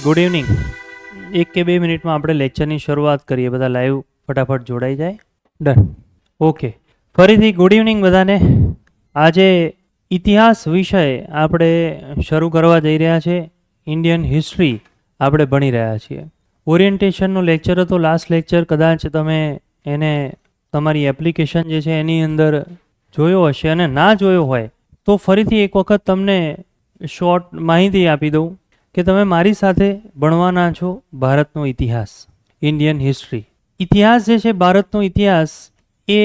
Good evening. 1 કે 2 મિનિટમાં આપણે લેક્ચરની શરૂઆત કરીએ. બધા લાઈવ ફટાફટ જોડાઈ જાય. ડન. ઓકે, ફરીથી ગુડ ઇવનિંગ બધાને. આજે ઇતિહાસ વિષય આપણે શરૂ કરવા જઈ રહ્યા છે. ઇન્ડિયન હિસ્ટ્રી આપણે ભણી રહ્યા છીએ. ઓરિએન્ટેશનનો લેક્ચર હતો લાસ્ટ લેક્ચર. કદાચ તમે એને તમારી એપ્લિકેશન જે છે એની અંદર જોયો હશે, અને ના જોયો હોય તો ફરીથી એક વખત તમને શોર્ટ માહિતી આપી દઉં કે તમે મારી સાથે ભણવાના છો ભારતનો ઇતિહાસ, ઇન્ડિયન હિસ્ટ્રી. ઇતિહાસ જે છે, ભારતનો ઇતિહાસ એ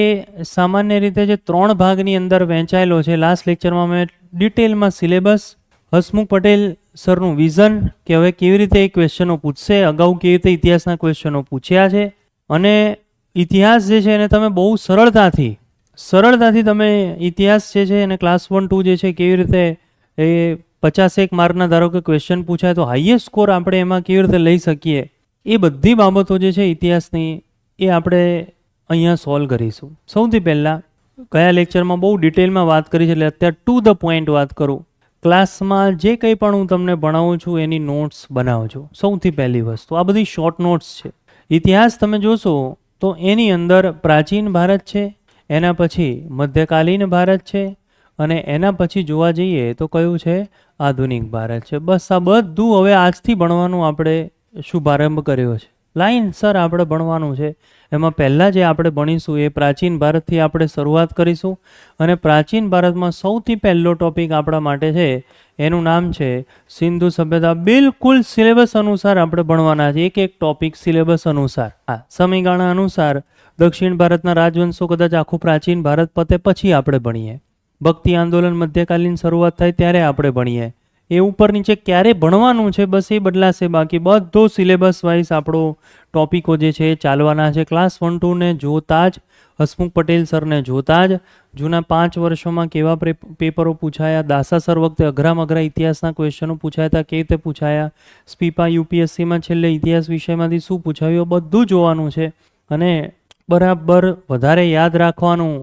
સામાન્ય રીતે જે 3 ભાગની અંદર વહેંચાયેલો છે. લાસ્ટ લેક્ચરમાં મેં ડિટેલમાં સિલેબસ, હસમુખ પટેલ સરનું વિઝન કે હવે કેવી રીતે એ ક્વેશ્ચનો પૂછશે, અગાઉ કેવી રીતે ઇતિહાસના ક્વેશ્ચનો પૂછ્યા છે, અને ઇતિહાસ જે છે એને તમે બહુ સરળતાથી તમે ઇતિહાસ જે છે એને ક્લાસ 1, 2 જે છે કેવી રીતે એ 51 માર્કના ધારો કે ક્વેશ્ચન પૂછાય તો હાઈએસ્ટ સ્કોર આપણે એમાં કેવી રીતે લઈ શકીએ, એ બધી બાબતો જે છે ઇતિહાસની એ આપણે અહીંયા સોલ્વ કરીશું. સૌથી પહેલાં કયા લેક્ચરમાં બહુ ડિટેલમાં વાત કરી છે, એટલે અત્યારે ટુ ધ પોઈન્ટ વાત કરું. ક્લાસમાં જે કંઈ પણ હું તમને ભણાવું છું એની નોટ્સ બનાવજો. સૌથી પહેલી વસ્તુ, આ બધી શોર્ટ નોટ્સ છે. ઇતિહાસ તમે જોશો તો એની અંદર પ્રાચીન ભારત છે, એના પછી મધ્યકાલીન ભારત છે, અને એના પછી જોવા જઈએ તો કયું છે, આધુનિક ભારત છે. બસ આ બધું હવે આજથી ભણવાનું આપણે શુભારંભ કર્યો છે. લાઇનસર આપણે ભણવાનું છે. એમાં પહેલાં જે આપણે ભણીશું એ પ્રાચીન ભારતથી આપણે શરૂઆત કરીશું. અને પ્રાચીન ભારતમાં સૌથી પહેલો ટોપિક આપણા માટે છે, એનું નામ છે સિંધુ સભ્યતા. બિલકુલ સિલેબસ અનુસાર આપણે ભણવાના છે, એક ટોપિક સિલેબસ અનુસાર. હા, સમયગાળા અનુસાર દક્ષિણ ભારતના રાજવંશો કદાચ આખું પ્રાચીન ભારત પતે પછી આપણે ભણીએ. ભક્તિ આંદોલન મધ્યકાલીન શરૂઆત થાય ત્યારે આપણે ભણીએ. એ ઉપર નીચે ક્યારે ભણવાનું છે બસ એ બદલાશે, બાકી બધો સિલેબસ વાઇઝ આપણો ટોપિકો જે છે એ ચાલવાના છે. ક્લાસ 1, 2 ને જોતા જ, હસમુખ પટેલ સરને જોતા જ જૂના 5 વર્ષોમાં કેવા પેપરો પૂછાયા, દાસા સર વખતે અઘરા ઇતિહાસના ક્વેશ્ચનો પૂછાયા હતા, કેવી રીતે પૂછાયા, સ્પીપા યુપીએસસીમાં છેલ્લે ઇતિહાસ વિષયમાંથી શું પૂછાયું, બધું જોવાનું છે. અને બરાબર વધારે યાદ રાખવાનું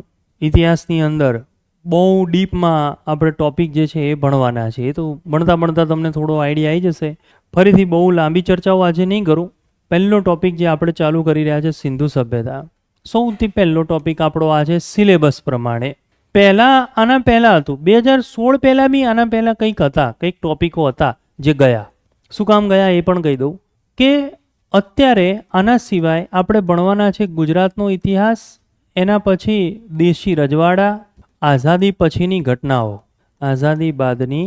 ઇતિહાસની અંદર બહુ ડીપમાં આપણે ટોપિક જે છે એ ભણવાના છે. એ તો ભણતા તમને થોડો આઈડિયા આવી જશે. ફરીથી બહુ લાંબી ચર્ચાઓ આજે નહીં કરું. પહેલો ટોપિક જે આપણે ચાલુ કરી રહ્યા છે, સિંધુ સભ્યતા. સૌથી પહેલો ટોપિક આપણો આ છે સિલેબસ પ્રમાણે. આના પહેલાં હતું 2016 પહેલાં બી આના પહેલાં કંઈક ટોપિકો હતા જે ગયા. શું કામ ગયા એ પણ કહી દઉં કે અત્યારે આના સિવાય આપણે ભણવાના છે ગુજરાતનો ઇતિહાસ, એના પછી દેશી રજવાડા, આઝાદી પછીની ઘટનાઓ, આઝાદી બાદની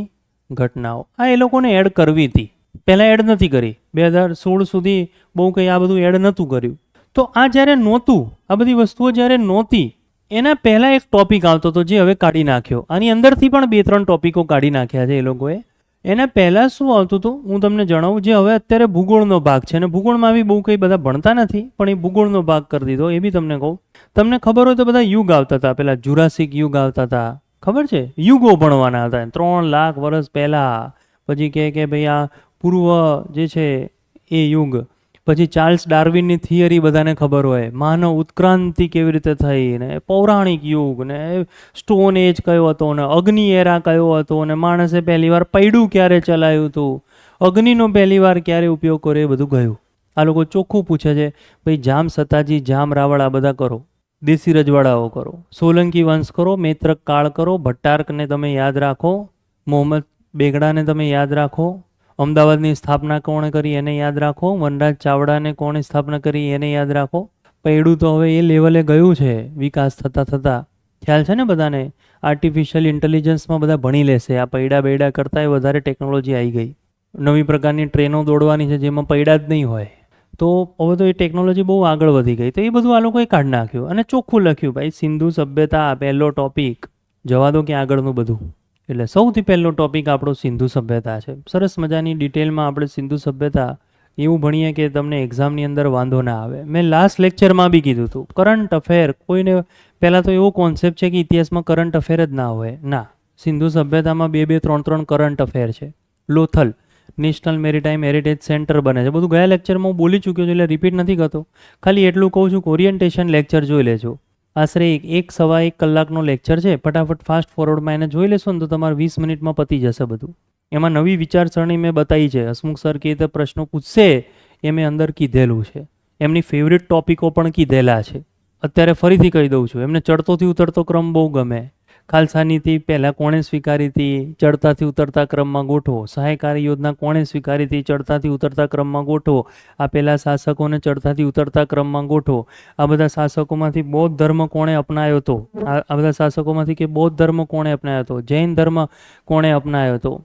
ઘટનાઓ. આ એ લોકોને એડ કરવી હતી, પહેલાં એડ નથી કરી. 2016 સુધી બહુ કંઈ આ બધું એડ નહોતું કર્યું. તો આ જ્યારે નહોતું, આ બધી વસ્તુઓ જ્યારે નહોતી, એના પહેલાં એક ટોપિક આવતો હતો જે હવે કાઢી નાખ્યો. આની અંદરથી પણ 2-3 ટોપિકો કાઢી નાખ્યા છે એ લોકોએ. એના પહેલાં શું આવતું હતું હું તમને જણાવું, જે હવે અત્યારે ભૂગોળનો ભાગ છે. અને ભૂગોળમાં બી બહુ કંઈ બધા ભણતા નથી, પણ એ ભૂગોળનો ભાગ કરી દીધો. એ બી તમને કહું. તમને ખબર હોય તો બધા યુગ આવતા હતા, પેલા જુરાસિક યુગ આવતા હતા, ખબર છે? યુગો ભણવાના હતા 3 લાખ વર્ષ પહેલાં. પછી કે ભાઈ આ પૂર્વ જે છે એ યુગ. પછી ચાર્લ્સ ડાર્વિનની થિયરી બધાને ખબર હોય, માનવ ઉત્ક્રાંતિ કેવી રીતે થઈ, ને પૌરાણિક યુગ, ને સ્ટોન એજ કયો હતો, ને અગ્નિ એરા કયો હતો, ને માણસે પહેલીવાર પૈડું ક્યારે ચલાવ્યું હતું, અગ્નિનો પહેલીવાર ક્યારે ઉપયોગ કર્યો, એ બધું ગયું. આ લોકો ચોખ્ખું પૂછે છે ભાઈ જામ સતાજી, જામ રાવળ આ બધા કરો, દેશી રજવાડાઓ કરો, સોલંકી વંશ કરો, મૈત્રક કાળ કરો, ભટ્ટારકને તમે યાદ રાખો, મોહમ્મદ બેગડાને તમે યાદ રાખો, અમદાવાદની સ્થાપના કોણે કરી એને યાદ રાખો, વનરાજ ચાવડાને કોણે સ્થાપના કરી એને યાદ રાખો. પૈડું તો હવે એ લેવલે ગયું છે વિકાસ થતાં. ખ્યાલ છે ને બધાને? આર્ટિફિશિયલ ઇન્ટેલિજન્સમાં બધા ભણી લેશે. આ પૈડા કરતાંય વધારે ટેકનોલોજી આવી ગઈ. નવી પ્રકારની ટ્રેનો દોડવાની છે જેમાં પૈડા જ નહીં હોય. તો હવે તો એ ટેકનોલોજી બહુ આગળ વધી ગઈ. તો એ બધું આ લોકોએ કાઢી નાખ્યું અને ચોખ્ખું લખ્યું, ભાઈ સિંધુ સભ્યતા પહેલો ટોપિક, જવા દો કે આગળનું બધું. એટલે સૌથી પહેલો ટોપિક આપણો સિંધુ સભ્યતા છે. સરસ મજાની ડિટેલમાં આપણે સિંધુ સભ્યતા એવું ભણીએ કે તમને એક્ઝામની અંદર વાંધો ના આવે. મેં લાસ્ટ લેક્ચરમાં બી કીધું હતું, કરંટ અફેર કોઈને પહેલાં તો એવો કોન્સેપ્ટ છે કે ઇતિહાસમાં કરંટ અફેર જ ના હોય. ના, સિંધુ સભ્યતામાં 2-2, 3-3 કરંટ અફેર છે. Lothal national maritime heritage centre બને છે. બધું ગયા લેક્ચરમાં હું બોલી ચૂક્યો છું એટલે રિપીટ નથી કરતો. ખાલી એટલું કહું છું કે ઓરિએન્ટેશન લેક્ચર જોઈ લેજો. આશરે 1-1.25 કલાકનો લેક્ચર છે. ફટાફટ ફાસ્ટ ફોરવર્ડમાં એને જોઈ લેશો ને તો તમારે 20 મિનિટમાં પતી જશે બધું. એમાં નવી વિચારસરણી મેં બતાવી છે. હસમુખ સર કે રીતે પ્રશ્નો પૂછશે એ મેં અંદર કીધેલું છે. એમની ફેવરિટ ટોપિકો પણ કીધેલા છે. અત્યારે ફરીથી કહી દઉં છું. એમને ચડતોથી ઉતરતો ક્રમ બહુ ગમે. ખાલસા નીતિ પહેલાં કોણે સ્વીકારી હતી? ચડતાથી ઉતરતા ક્રમમાં ગોઠવો. સહાયકારી યોજના કોણે સ્વીકારી હતી? ચડતાથી ઉતરતા ક્રમમાં ગોઠવો. આ પહેલાં શાસકોને ચડતાથી ઉતરતા ક્રમમાં ગોઠવો. આ બધા શાસકોમાંથી બૌદ્ધ ધર્મ કોણે અપનાવ્યો હતો? આ બધા શાસકોમાંથી કે બૌદ્ધ ધર્મ કોણે અપનાવ્યો હતો? જૈન ધર્મ કોણે અપનાવ્યો હતો?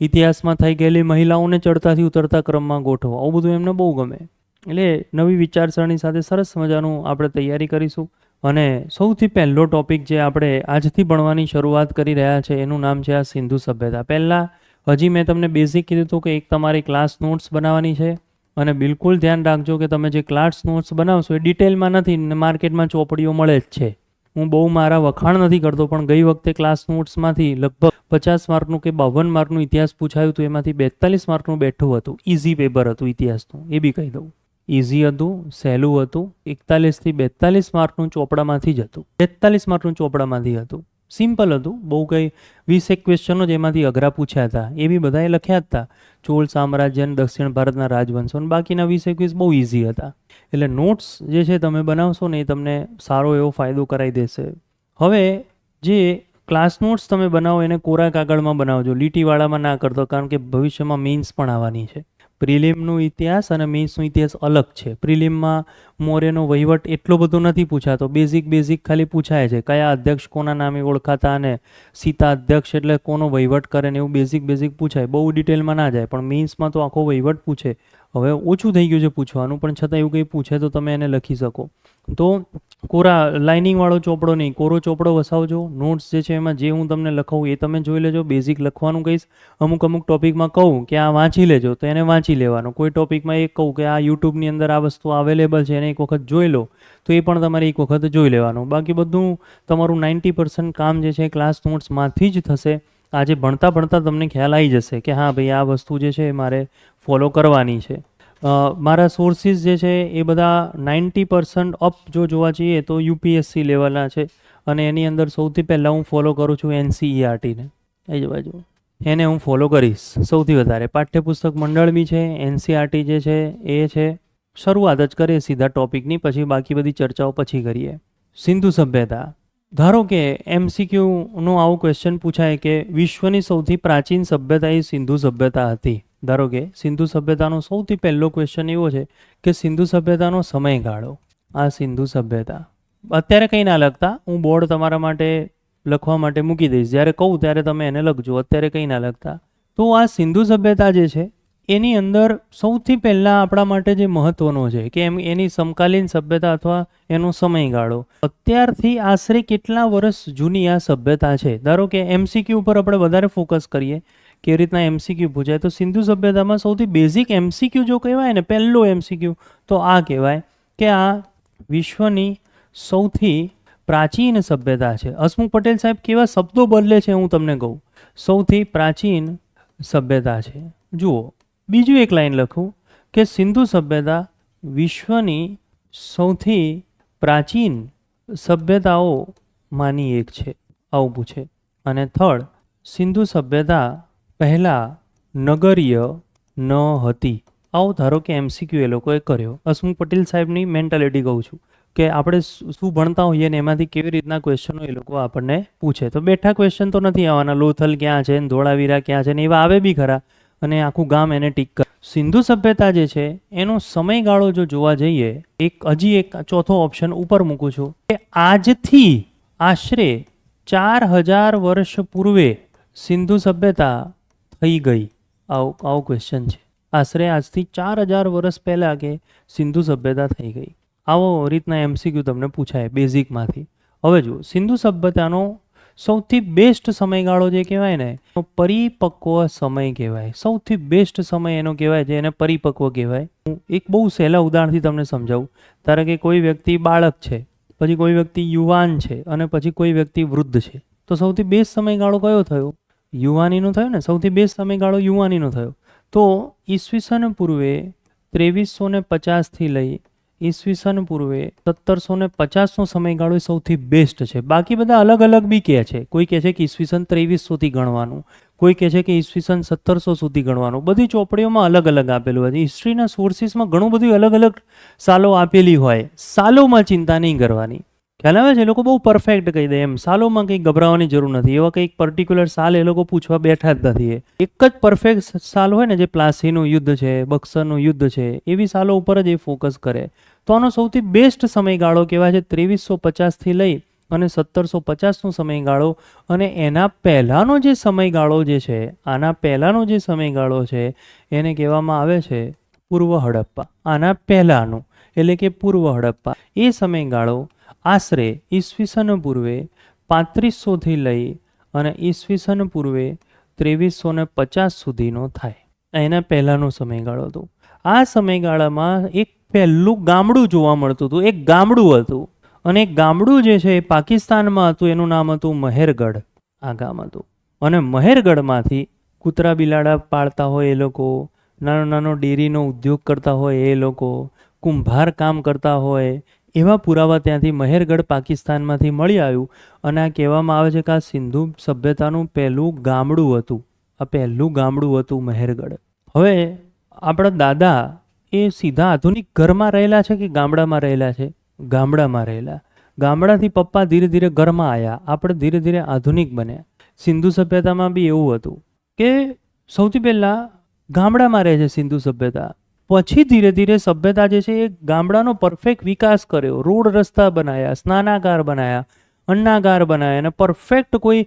ઇતિહાસમાં થઈ ગયેલી મહિલાઓને ચડતાથી ઉતરતા ક્રમમાં ગોઠવો. આવું બધું એમને બહુ ગમે. એટલે નવી વિચારસરણી સાથે સરસ મજાનું આપણે તૈયારી કરીશું. અને સૌથી પહેલો ટોપિક જે આપણે આજથી ભણવાની શરૂઆત કરી રહ્યા છે એનું નામ છે આ સિંધુ સભ્યતા. પહેલાં હજી મેં તમને બેઝિક કીધું હતું કે એક તમારી ક્લાસ નોટ્સ બનાવવાની છે. અને બિલકુલ ધ્યાન રાખજો કે તમે જે ક્લાસ નોટ્સ બનાવશો એ ડિટેલમાં નથી, માર્કેટમાં ચોપડીઓ મળે જ છે. હું બહુ મારા વખાણ નથી કરતો, પણ ગઈ વખતે ક્લાસ નોટ્સમાંથી લગભગ 50 માર્કનું કે 52 માર્કનું ઇતિહાસ પૂછાયું હતું. એમાંથી 42 માર્કનું બેઠું હતું. ઇઝી પેપર હતું ઇતિહાસનું, એ બી કહી દઉં. ઇઝી હતું, સહેલું હતું. 41થી 42 માર્કનું ચોપડામાંથી જ હતું. 42 માર્કનું ચોપડામાંથી હતું. સિમ્પલ હતું. બહુ કંઈ 20 ક્વેશ્ચનો જ એમાંથી અઘરા પૂછ્યા હતા. એ બી બધાએ લખ્યા હતા. ચોલ સામ્રાજ્ય અને દક્ષિણ ભારતના રાજવંશો, અને બાકીના 20 બહુ ઇઝી હતા. એટલે નોટ્સ જે છે તમે બનાવશો ને એ તમને સારો એવો ફાયદો કરાવી દેશે. હવે જે ક્લાસ નોટ્સ તમે બનાવો એને કોરા કાગળમાં બનાવજો, લીટીવાળામાં ના કરતો, કારણ કે ભવિષ્યમાં મીન્સ પણ આવવાની છે. પ્રિલિમનો ઇતિહાસ અને મેઇન્સનો ઇતિહાસ અલગ છે. પ્રિલિમમાં મૌર્યનો વહીવટ એટલો બધો નથી પૂછાતો, બેઝિક ખાલી પૂછાય છે. કયા અધ્યક્ષ કોના નામે ઓળખાતા અને સીતા અધ્યક્ષ એટલે કોનો વહીવટ કરે ને એવું બેઝિક પૂછાય. બહુ ડિટેલમાં ના જાય, પણ મેઇન્સમાં તો આખો વહીવટ પૂછે. હવે ઓછું થઈ ગયું છે પૂછવાનું, પણ છતાં એવું કંઈ પૂછે તો તમે એને લખી શકો. તો કોરા લાઇનિંગવાળો ચોપડો નહીં, કોરો ચોપડો વસાવજો. નોટ્સ જે છે એમાં જે હું તમને લખાવું એ તમે જોઈ લેજો. બેઝિક લખવાનું કહીશ. અમુક ટોપિકમાં કહું કે આ વાંચી લેજો તો એને વાંચી લેવાનું. કોઈ ટોપિકમાં એક કહું કે આ યુટ્યુબની અંદર આ વસ્તુ અવેલેબલ છે એને એક વખત જોઈ લો તો એ પણ તમારે એક વખત જોઈ લેવાનું. બાકી બધું તમારું 90% કામ જે છે ક્લાસ નોટ્સમાંથી જ થશે. આજે ભણતા તમને ખ્યાલ આવી જશે કે હા ભાઈ આ વસ્તુ જે છે મારે ફોલો કરવાની છે. મારા સોર્સિસ જે છે એ બધા 90% અપ જો જોવા જઈએ તો યુપીએસસી લેવલના છે. અને એની અંદર સૌથી પહેલાં હું ફોલો કરું છું એનસીઈઆરટીને. એ જ બાજુ એને હું ફોલો કરીશ સૌથી વધારે. પાઠ્યપુસ્તક મંડળ બી છે. એનસીઈઆરટી જે છે એ છે. શરૂઆત જ કરીએ સીધા ટોપિકની, પછી બાકી બધી ચર્ચાઓ પછી કરીએ. સિંધુ સભ્યતા. ધારો કે એમસીક્યુનો આવો ક્વેશ્ચન પૂછાય કે વિશ્વની સૌથી પ્રાચીન સભ્યતા એ સિંધુ સભ્યતા હતી. ધારો કે સિંધુ સભ્યતાનો સૌથી પહેલો ક્વેશ્ચન એવો છે કે સિંધુ સભ્યતાનો સમયગાળો. આ સિંધુ સભ્યતા અત્યારે કંઈ ના લખતા, હું બોર્ડ તમારા માટે લખવા માટે મૂકી દઈશ. જ્યારે કહું ત્યારે તમે એને લખજો, અત્યારે કંઈ ના લખતા. તો આ સિંધુ સભ્યતા જે છે એની અંદર સૌથી પહેલાં આપણા માટે જે મહત્ત્વનો છે કે એની સમકાલીન સભ્યતા અથવા એનો સમયગાળો. અત્યારથી આશરે કેટલા વર્ષ જૂની આ સભ્યતા છે? ધારો કે એમસીક્યુ ઉપર આપણે વધારે ફોકસ કરીએ, કેવી રીતના એમસીક્યુ પૂછાય. તો સિંધુ સભ્યતામાં સૌથી બેઝિક એમસીક્યુ જો કહેવાય ને, પહેલો એમસીક્યુ તો આ કહેવાય કે આ વિશ્વની સૌથી પ્રાચીન સભ્યતા છે. હસમુખ પટેલ સાહેબ કેવા શબ્દો બદલે છે હું તમને કહું. સૌથી પ્રાચીન સભ્યતા છે. જુઓ, બીજું એક લાઈન લખું કે સિંધુ સભ્યતા વિશ્વની સૌથી પ્રાચીન સભ્યતાઓમાંની એક છે, આવું પૂછે. અને થર્ડ, સિંધુ સભ્યતા પહેલાં નગરીય ન હતી. આવો ધારો કે એમસીક્યુ એ લોકોએ કર્યો. હસમુખ પટેલ સાહેબની મેન્ટાલિટી કહું છું કે આપણે શું ભણતા હોઈએ ને એમાંથી કેવી રીતના ક્વેશ્ચનો એ લોકો આપણને પૂછે. તો બેઠા ક્વેશ્ચન તો નથી આવવાના, લોથલ ક્યાં છે, ધોળાવીરા ક્યાં છે ને એવા આવે બી ખરા, અને આખું ગામ એને ટીક કરે. સિંધુ સભ્યતા જે છે એનો સમયગાળો જો જોવા જઈએ, હજી એક ચોથો ઓપ્શન ઉપર મૂકું છું કે આજથી આશરે 4000 વર્ષ પૂર્વે સિંધુ સભ્યતા થઈ ગઈ. આવો ક્વેશ્ચન છે. આશરે આજથી 4000 વર્ષ પહેલાં કે સિંધુ સભ્યતા થઈ ગઈ. આવો રીતના એમસીક્યુ તમને પૂછાય બેઝિકમાંથી. હવે જુઓ, સિંધુ સભ્યતાનો સૌથી બેસ્ટ સમયગાળો જે કહેવાય ને, પરિપક્વ સમય કહેવાય. સૌથી બેસ્ટ સમય એનો કહેવાય છે, એને પરિપક્વ કહેવાય. હું એક બહુ સહેલા ઉદાહરણથી તમને સમજાવું. ધારો કે કોઈ વ્યક્તિ બાળક છે, પછી કોઈ વ્યક્તિ યુવાન છે, અને પછી કોઈ વ્યક્તિ વૃદ્ધ છે. તો સૌથી બેસ્ટ સમયગાળો કયો થયો? યુવાનીનો થયો ને. સૌથી બેસ્ટ સમયગાળો યુવાનીનો થયો. તો ઈસવીસન પૂર્વે 2350થી લઈ ઈસવીસન પૂર્વે 1750નો સમયગાળો સૌથી બેસ્ટ છે. બાકી બધા અલગ અલગ બી કહે છે. કોઈ કહે છે કે ઈસવીસન 2300થી ગણવાનું, કોઈ કહે છે કે ઈસવીસન 1700 સુધી ગણવાનું. બધી ચોપડીઓમાં અલગ અલગ આપેલું હોય છે. હિસ્ટ્રીના સોર્સિસમાં ઘણું બધું અલગ અલગ સાલો આપેલી હોય. સાલોમાં ચિંતા નહીં કરવાની. ખ્યાલ આવે છે? એ લોકો બહુ પરફેક્ટ કહી દે એમ. સાલોમાં કંઈ ગભરાવાની જરૂર નથી. એવા કંઈક પર્ટિક્યુલર સાલ એ લોકો પૂછવા બેઠા જ નથી. એક જ પરફેક્ટ સાલ હોય ને, જે પ્લાસીનું યુદ્ધ છે, બક્સરનું યુદ્ધ છે, એવી સાલો ઉપર જ એ ફોકસ કરે. તો આનો સૌથી બેસ્ટ સમયગાળો કહેવાય છે 2350થી લઈ અને 1750નો સમયગાળો. અને એના પહેલાંનો જે સમયગાળો જે છે, આના પહેલાંનો જે સમયગાળો છે, એને કહેવામાં આવે છે પૂર્વ હડપ્પા. આના પહેલાંનું એટલે કે પૂર્વ હડપ્પા. એ સમયગાળો આશરે ઈસવીસન પૂર્વે 3500થી લઈ અને ઈસવીસન પૂર્વે 2350 સુધીનો થાય. એના પહેલાંનો સમયગાળો હતો. આ સમયગાળામાં એક પહેલું ગામડું જોવા મળતું હતું. એક ગામડું હતું, અને એક ગામડું જે છે એ પાકિસ્તાનમાં હતું. એનું નામ હતું મહેરગઢ. આ ગામ હતું. અને મહેરગઢમાંથી કૂતરા બિલાડા પાળતા હોય એ લોકો, નાનો નાનો ડેરીનો ઉદ્યોગ કરતા હોય એ લોકો, કુંભાર કામ કરતા હોય, એવા પુરાવા ત્યાંથી મહેરગઢ પાકિસ્તાનમાંથી મળી આવ્યું. અને આ કહેવામાં આવે છે કે આ સિંધુ સભ્યતાનું પહેલું ગામડું હતું. આ પહેલું ગામડું હતું મહેરગઢ. હવે આપણા દાદા એ સીધા આધુનિક ઘરમાં રહેલા છે કે ગામડામાં રહેલા છે? ગામડામાં રહેલા. ગામડાથી પપ્પા ધીરે ધીરે ઘરમાં આવ્યા. આપણે ધીરે ધીરે આધુનિક બન્યા. સિંધુ સભ્યતામાં બી એવું હતું કે સૌથી પહેલાં ગામડામાં રહે છે સિંધુ સભ્યતા. પછી ધીરે ધીરે સભ્યતા જે છે એ ગામડાનો પરફેક્ટ વિકાસ કર્યો. રોડ રસ્તા બનાવ્યા, સ્નાનાગાર બનાવ્યા, અન્નાગાર બનાવ્યા, અને પરફેક્ટ કોઈ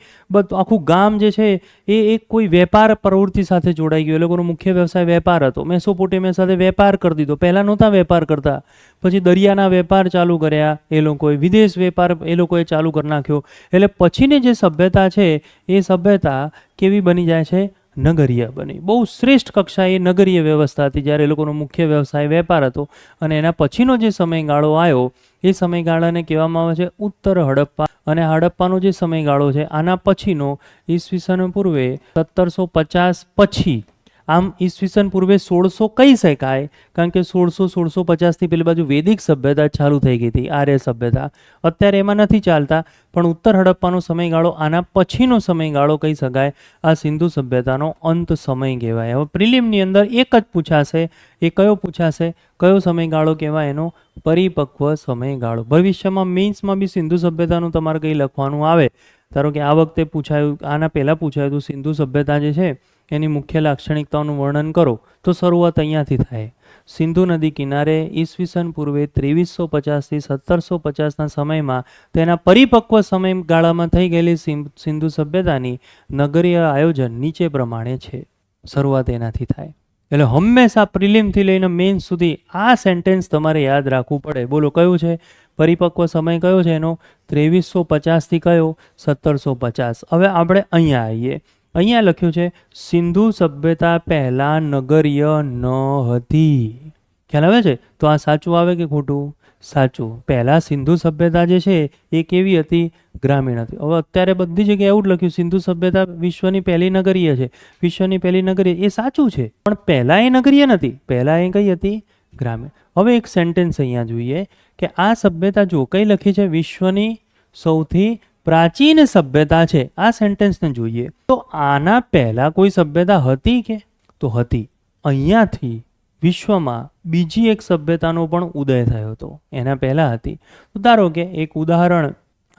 આખું ગામ જે છે એ એક કોઈ વેપાર પ્રવૃત્તિ સાથે જોડાઈ ગયું. એ લોકોનો મુખ્ય વ્યવસાય વેપાર હતો. મેસોપોટેમિયા સાથે વેપાર કરી દીધો. પહેલાં નહોતા વેપાર કરતા. પછી દરિયાના વેપાર ચાલુ કર્યા એ લોકોએ. વિદેશ વેપાર એ લોકોએ ચાલુ કરી નાખ્યો. એટલે પછીની જે સભ્યતા છે એ સભ્યતા કેવી બની જાય છે? નગરીય બની. બહુ શ્રેષ્ઠ કક્ષાએ નગરીય વ્યવસ્થા હતી, જ્યારે એ લોકોનો મુખ્ય વ્યવસાય વેપાર હતો. અને એના પછીનો જે સમયગાળો આવ્યો એ સમયગાળાને કહેવામાં આવે છે ઉત્તર હડપ્પા. અને હડપ્પાનો જે સમયગાળો છે આના પછીનો ઈસવીસન પૂર્વે 1750 પછી. આમ ઈસવીસન પૂર્વે 1600 કહી શકાય, કારણ કે 1650થી પેલી બાજુ વૈદિક સભ્યતા ચાલુ થઈ ગઈ હતી, આર્ય સભ્યતા. અત્યારે એમાં નથી ચાલતા, પણ ઉત્તર હડપ્પાનો સમયગાળો આના પછીનો સમયગાળો કહી શકાય. આ સિંધુ સભ્યતાનો અંત સમય કહેવાય. હવે પ્રિલિમની અંદર એક જ પૂછાશે. એ કયો પૂછાશે? કયો સમયગાળો કહેવાય? એનો પરિપક્વ સમયગાળો. ભવિષ્યમાં મેઇન્સમાં બી સિંધુ સભ્યતાનું તમારે કંઈ લખવાનું આવે, ધારો કે આ વખતે પૂછાયું, આના પહેલાં પૂછાયું હતું સિંધુ સભ્યતા જે છે એની મુખ્ય લાક્ષણિકતાઓનું વર્ણન કરો, તો શરૂઆત અહીંયાથી થાય. સિંધુ નદી કિનારે ઈસવીસન પૂર્વે 2350થી 1750ના સમયમાં તેના પરિપક્વ સમયગાળામાં થઈ ગયેલી સિંધુ સભ્યતાની નગરીય આયોજન નીચે પ્રમાણે છે. શરૂઆત એનાથી થાય. એટલે હંમેશા પ્રિલિમથી લઈને મેઇન સુધી આ સેન્ટેન્સ તમારે યાદ રાખવું પડે. બોલો, કયું છે પરિપક્વ સમય? કયો છે એનો? 2350થી કયો? 1750. હવે આપણે અહીંયા આવીએ. અહીંયા લખ્યું છે સિંધુ સભ્યતા પહેલાં નગરીય ન હતી. ખ્યાલ આવે છે? તો આ સાચું આવે કે ખોટું? સાચું. પહેલાં સિંધુ સભ્યતા જે છે એ કેવી હતી? ગ્રામીણ હતી. હવે અત્યારે બધી જગ્યાએ એવું જ લખ્યું સિંધુ સભ્યતા વિશ્વની પહેલી નગરીય છે. વિશ્વની પહેલી નગરીય, એ સાચું છે, પણ પહેલાં એ નગરીય નથી. પહેલાં એ કઈ હતી? ગ્રામીણ. હવે એક સેન્ટેન્સ અહીંયા જોઈએ કે આ સભ્યતા જો કઈ લખી છે? વિશ્વની સૌથી પ્રાચીન સભ્યતા છે. આ સેન્ટેન્સને જોઈએ તો આના પહેલાં કોઈ સભ્યતા હતી કે? તો હતી. અહીંયાથી વિશ્વમાં બીજી એક સભ્યતાનો પણ ઉદય થયો હતો. એના પહેલાં હતી. તો ધારો કે એક ઉદાહરણ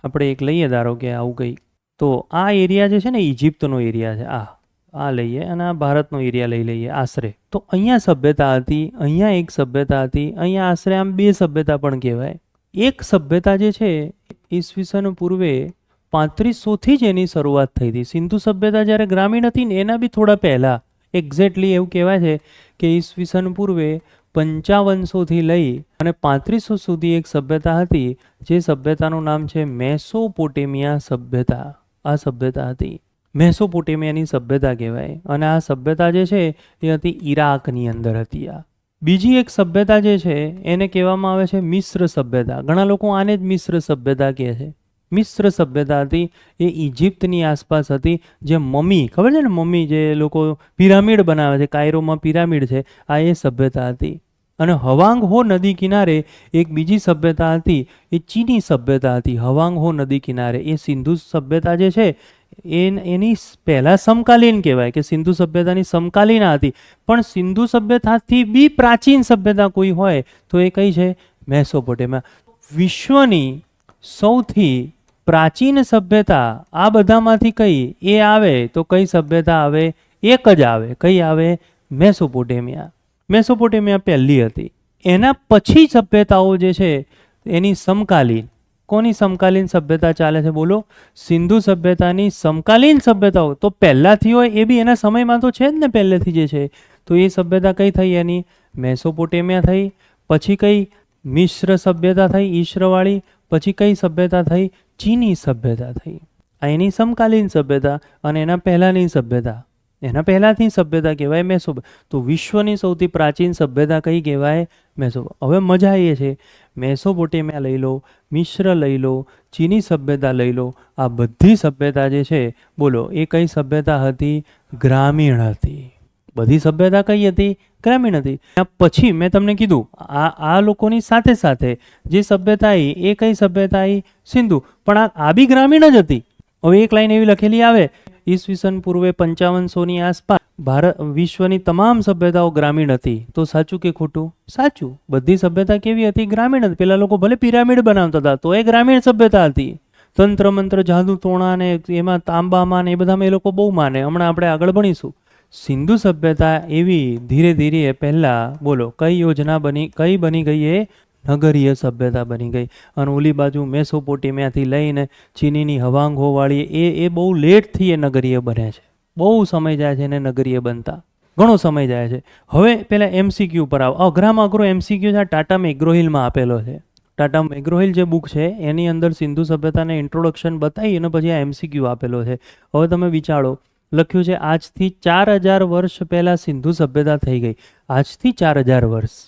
આપણે એક લઈએ. ધારો કે આવું કંઈ, તો આ એરિયા જે છે ને ઇજિપ્તનો એરિયા છે. આ લઈએ અને આ ભારતનો એરિયા લઈ લઈએ આશરે. તો અહીંયા સભ્યતા હતી, અહીંયા એક સભ્યતા હતી, અહીંયા આશરે આમ બે સભ્યતા પણ કહેવાય. એક સભ્યતા જે છે ઈસવીસન પૂર્વે 3500થી જ એની શરૂઆત થઈ હતી. સિંધુ સભ્યતા જ્યારે ગ્રામીણ હતી ને એના બી થોડા પહેલાં, એક્ઝેક્ટલી એવું કહેવાય છે કે ઈસવીસન પૂર્વે 5500થી લઈ અને 3500 સુધી એક સભ્યતા હતી, જે સભ્યતાનું નામ છે મેસોપોટેમિયા સભ્યતા. આ સભ્યતા હતી મેસોપોટેમિયાની સભ્યતા કહેવાય. અને આ સભ્યતા જે છે એ હતી ઈરાકની અંદર હતી. આ બીજી એક સભ્યતા જે છે એને કહેવામાં આવે છે મિશ્ર સભ્યતા. ઘણા લોકો આને જ મિશ્ર સભ્યતા કહે છે. મિશ્ર સભ્યતા હતી એ ઇજિપ્તની આસપાસ હતી. જે મમ્મી, ખબર છે ને મમ્મી, જે લોકો પિરામિડ બનાવે છે, કાયરોમાં પિરામિડ છે, આ એ સભ્યતા હતી. અને હવાંગ હો નદી કિનારે એક બીજી સભ્યતા હતી, એ ચીની સભ્યતા હતી. હવાંગ હો નદી કિનારે એ સિંધુ સભ્યતા જે છે એની પહેલા સમકાલીન કહેવાય કે સિંધુ સભ્યતાની સમકાલીન આ હતી, પણ સિંધુ સભ્યતાથી બી પ્રાચીન સભ્યતા કોઈ હોય તો એ કઈ છે? મેસોપોટેમિયા. વિશ્વની સૌથી પ્રાચીન સભ્યતા આ બધામાંથી કઈ એ આવે તો કઈ સભ્યતા આવે? એક જ આવે. કઈ આવે? મેસોપોટેમિયા. મેસોપોટેમિયા પહેલી હતી. એના પછી સભ્યતાઓ જે છે એની સમકાલીન. કોની સમકાલીન સભ્યતા ચાલે છે? બોલો. સિંધુ સભ્યતાની સમકાલીન સભ્યતાઓ તો પહેલાથી હોય એ બી એના સમયમાં તો છે જ ને, પહેલેથી જે છે. તો એ સભ્યતા કઈ થઈ? એની મેસોપોટેમિયા થઈ. પછી કઈ? મિશ્ર સભ્યતા થઈ, ઈશ્રવાળી. પછી કઈ સભ્યતા થઈ? ચીની સભ્યતા થઈ. આ એની સમકાલીન સભ્યતા. અને એના પહેલાની સભ્યતા, એના પહેલાથી સભ્યતા કહેવાય મેસો. તો વિશ્વની સૌથી પ્રાચીન સભ્યતા કઈ કહેવાય? મેસો. હવે મજા એ છે, મેસોપોટેમિયા લઈ લો, મિશ્ર લઈ લો, ચીની સભ્યતા લઈ લો, આ બધી સભ્યતા જે છે બોલો એ કઈ સભ્યતા હતી? ગ્રામીણ હતી. બધી સભ્યતા કઈ હતી? ગ્રામીણ હતી. પછી મેં તમને કીધું આ લોકોની સાથે સાથે જે સભ્યતા આવી એ કઈ સભ્યતા આવી? સિંધુ. પણ આ બી ગ્રામીણ જ હતી. હવે એક લાઈન એવી લખેલી આવે, ઈસવીસન પૂર્વે 5500ની આસપાસ વિશ્વની તમામ સભ્યતાઓ ગ્રામીણ હતી. તો સાચું કે ખોટું? સાચું. બધી સભ્યતા કેવી હતી? ગ્રામીણ હતી. પેલા લોકો ભલે પિરામિડ બનાવતા હતા તો એ ગ્રામીણ સભ્યતા હતી. તંત્ર મંત્ર જાદુ ટોણા ને એમાં તાંબામાં ને એ બધામાં એ લોકો બહુ માને. હમણાં આપણે આગળ ભણીશું. સિંધુ સભ્યતા એવી ધીરે ધીરે પહેલા બોલો કઈ યોજના બની? કઈ બની ગઈ? એ નગરીય સભ્યતા બની ગઈ. અને ઓલી બાજુ મેસોપોટેમિયાથી લઈને ચીનીની હવાંગોવાળી એ બહુ લેટથી એ નગરીય બને છે. બહુ સમય જાય છે એને નગરીય બનતા, ઘણો સમય જાય છે. હવે પેલા એમસીક્યુ પર આવો. અઘરામાં અઘરો એમસીક્યુ છે ટાટા મેગ્રોહિલમાં આપેલો છે. ટાટા મેગ્રોહિલ જે બુક છે એની અંદર સિંધુ સભ્યતાને ઇન્ટ્રોડક્શન બતાવી અને પછી આ એમસીક્યુ આપેલો છે. હવે તમે વિચારો, લખ્યું છે આજથી 4000 વર્ષ પહેલા સિંધુ સભ્યતા થઈ ગઈ. આજથી 4000 વર્ષ.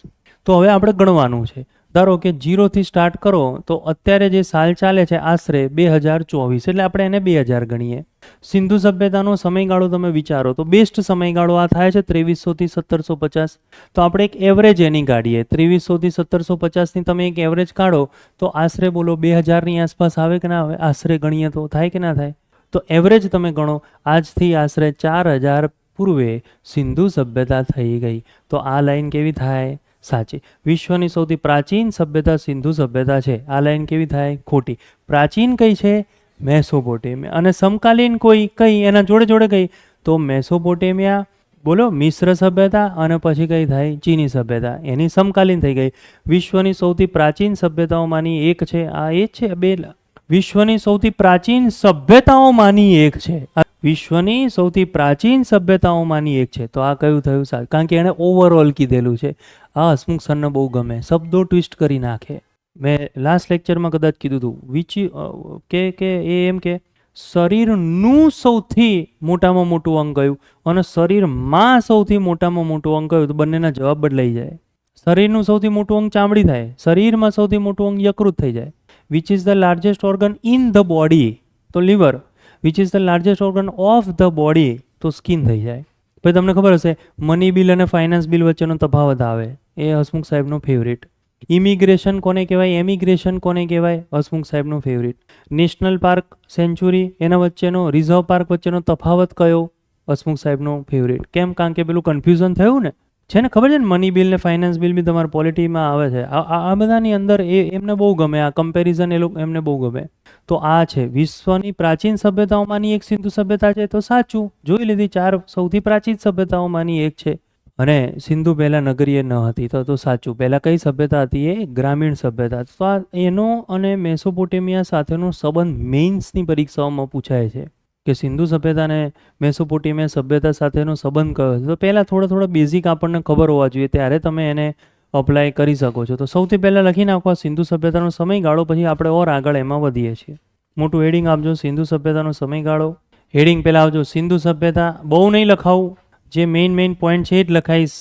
તો હવે આપણે ગણવાનું છે. ધારો કે 0થી સ્ટાર્ટ કરો તો અત્યારે જે સાલ ચાલે છે આશરે 2024, એટલે આપણે એને 2000 ગણીએ. સિંધુ સભ્યતાનો સમયગાળો તમે વિચારો તો બેસ્ટ સમયગાળો આ થાય છે 2300થી 1750. તો આપણે એક એવરેજ એની કાઢીએ. 2300થી 1750ની તમે એક એવરેજ કાઢો તો આશરે બોલો 2000ની આસપાસ આવે કે ના આવે? આશરે ગણીએ તો થાય કે ના થાય? તો એવરેજ તમે ગણો. આજથી આશરે 4000 પૂર્વે સિંધુ સભ્યતા થઈ ગઈ. તો આ લાઈન કેવી થાય? સાચી. વિશ્વની સૌથી પ્રાચીન સભ્યતા સિંધુ સભ્યતા છે. આ લાઈન કેવી થાય? ખોટી. પ્રાચીન કઈ છે? મેસોપોટેમિયા. અને સમકાલીન કોઈ કઈ એના જોડે જોડે કઈ? તો મેસોપોટેમિયા, બોલો મિશ્ર સભ્યતા, અને પછી કઈ થાય? ચીની સભ્યતા. એની સમકાલીન થઈ ગઈ. વિશ્વની સૌથી પ્રાચીન સભ્યતાઓમાંની એક છે આ. એ છે બે. વિશ્વની સૌથી પ્રાચીન સભ્યતાઓમાંની એક છે. વિશ્વની સૌથી પ્રાચીન સભ્યતાઓમાંની એક છે. તો આ કયું થયું? સાચું. કારણ કે એણે ઓવરઓલ કીધેલું છે. આ હસમુખ સરને બહુ ગમે, શબ્દો ટ્વિસ્ટ કરી નાખે. મેં લાસ્ટ લેક્ચરમાં કદાચ કીધું હતું કે એ એમ કે શરીરનું સૌથી મોટામાં મોટું અંગ કયું અને શરીરમાં સૌથી મોટામાં મોટું અંગ કયું? તો બંનેના જવાબ બદલાઈ જાય. શરીરનું સૌથી મોટું અંગ ચામડી થાય, શરીરમાં સૌથી મોટું અંગ યકૃત થઈ જાય. Which is the largest organ in the body? તો liver. Which is the largest organ of the body? તો સ્કિન થઈ જાય. પછી તમને ખબર હશે મની બિલ અને ફાઇનાન્સ બિલ વચ્ચેનો તફાવત આવે. એ હસમુખ સાહેબનો ફેવરિટ. ઇમિગ્રેશન કોને કહેવાય? એમિગ્રેશન કોને કહેવાય? હસમુખ સાહેબનો ફેવરિટ. નેશનલ પાર્ક, સેન્ચુરી, એના વચ્ચેનો, રિઝર્વ પાર્ક વચ્ચેનો તફાવત કયો? હસમુખ સાહેબનો ફેવરિટ. કેમ? કારણ કે પેલું કન્ફ્યુઝન થયું ને. છે ને, ખબર છે ને, મની બિલ ને ફાઇનાન્સ બિલ બી તમારા પોલિટીમાં આવે છે. આ બધાની અંદર એમને બહુ ગમે આ કમ્પેરિઝન. એ લોકો એમને બહુ ગમે. તો આ છે વિશ્વની પ્રાચીન સભ્યતાઓમાંની એક સિંધુ સભ્યતા છે. તો સાચું જોઈ લીધી. 4 સૌથી પ્રાચીન સભ્યતાઓમાંની એક છે. અને સિંધુ પહેલા નગરીય ન હતી. તો સાચું. પહેલા કઈ સભ્યતા હતી? એ ગ્રામીણ સભ્યતા. તો આ એનો અને મેસોપોટેમિયા સાથેનો સંબંધ મેઇન્સની પરીક્ષાઓમાં પૂછાય છે કે સિંધુ સભ્યતા અને મેસોપોટેમિયા સભ્યતા સાથેનો સંબંધ કયો છે. તો પહેલાં થોડા બેઝિક આપણને ખબર હોવા જોઈએ, ત્યારે તમે એને અપ્લાય કરી શકો છો. તો સૌથી પહેલાં લખી નાખો સિંધુ સભ્યતાનો સમયગાળો, પછી આપણે ઓર આગળ એમાં વધીએ છીએ. મોટું હેડિંગ આપજો, સિંધુ સભ્યતાનો સમયગાળો. હેડિંગ પહેલાં આવજો સિંધુ સભ્યતા. બહુ નહીં લખાવું, જે મેઇન પોઈન્ટ છે એ જ લખાઈશ.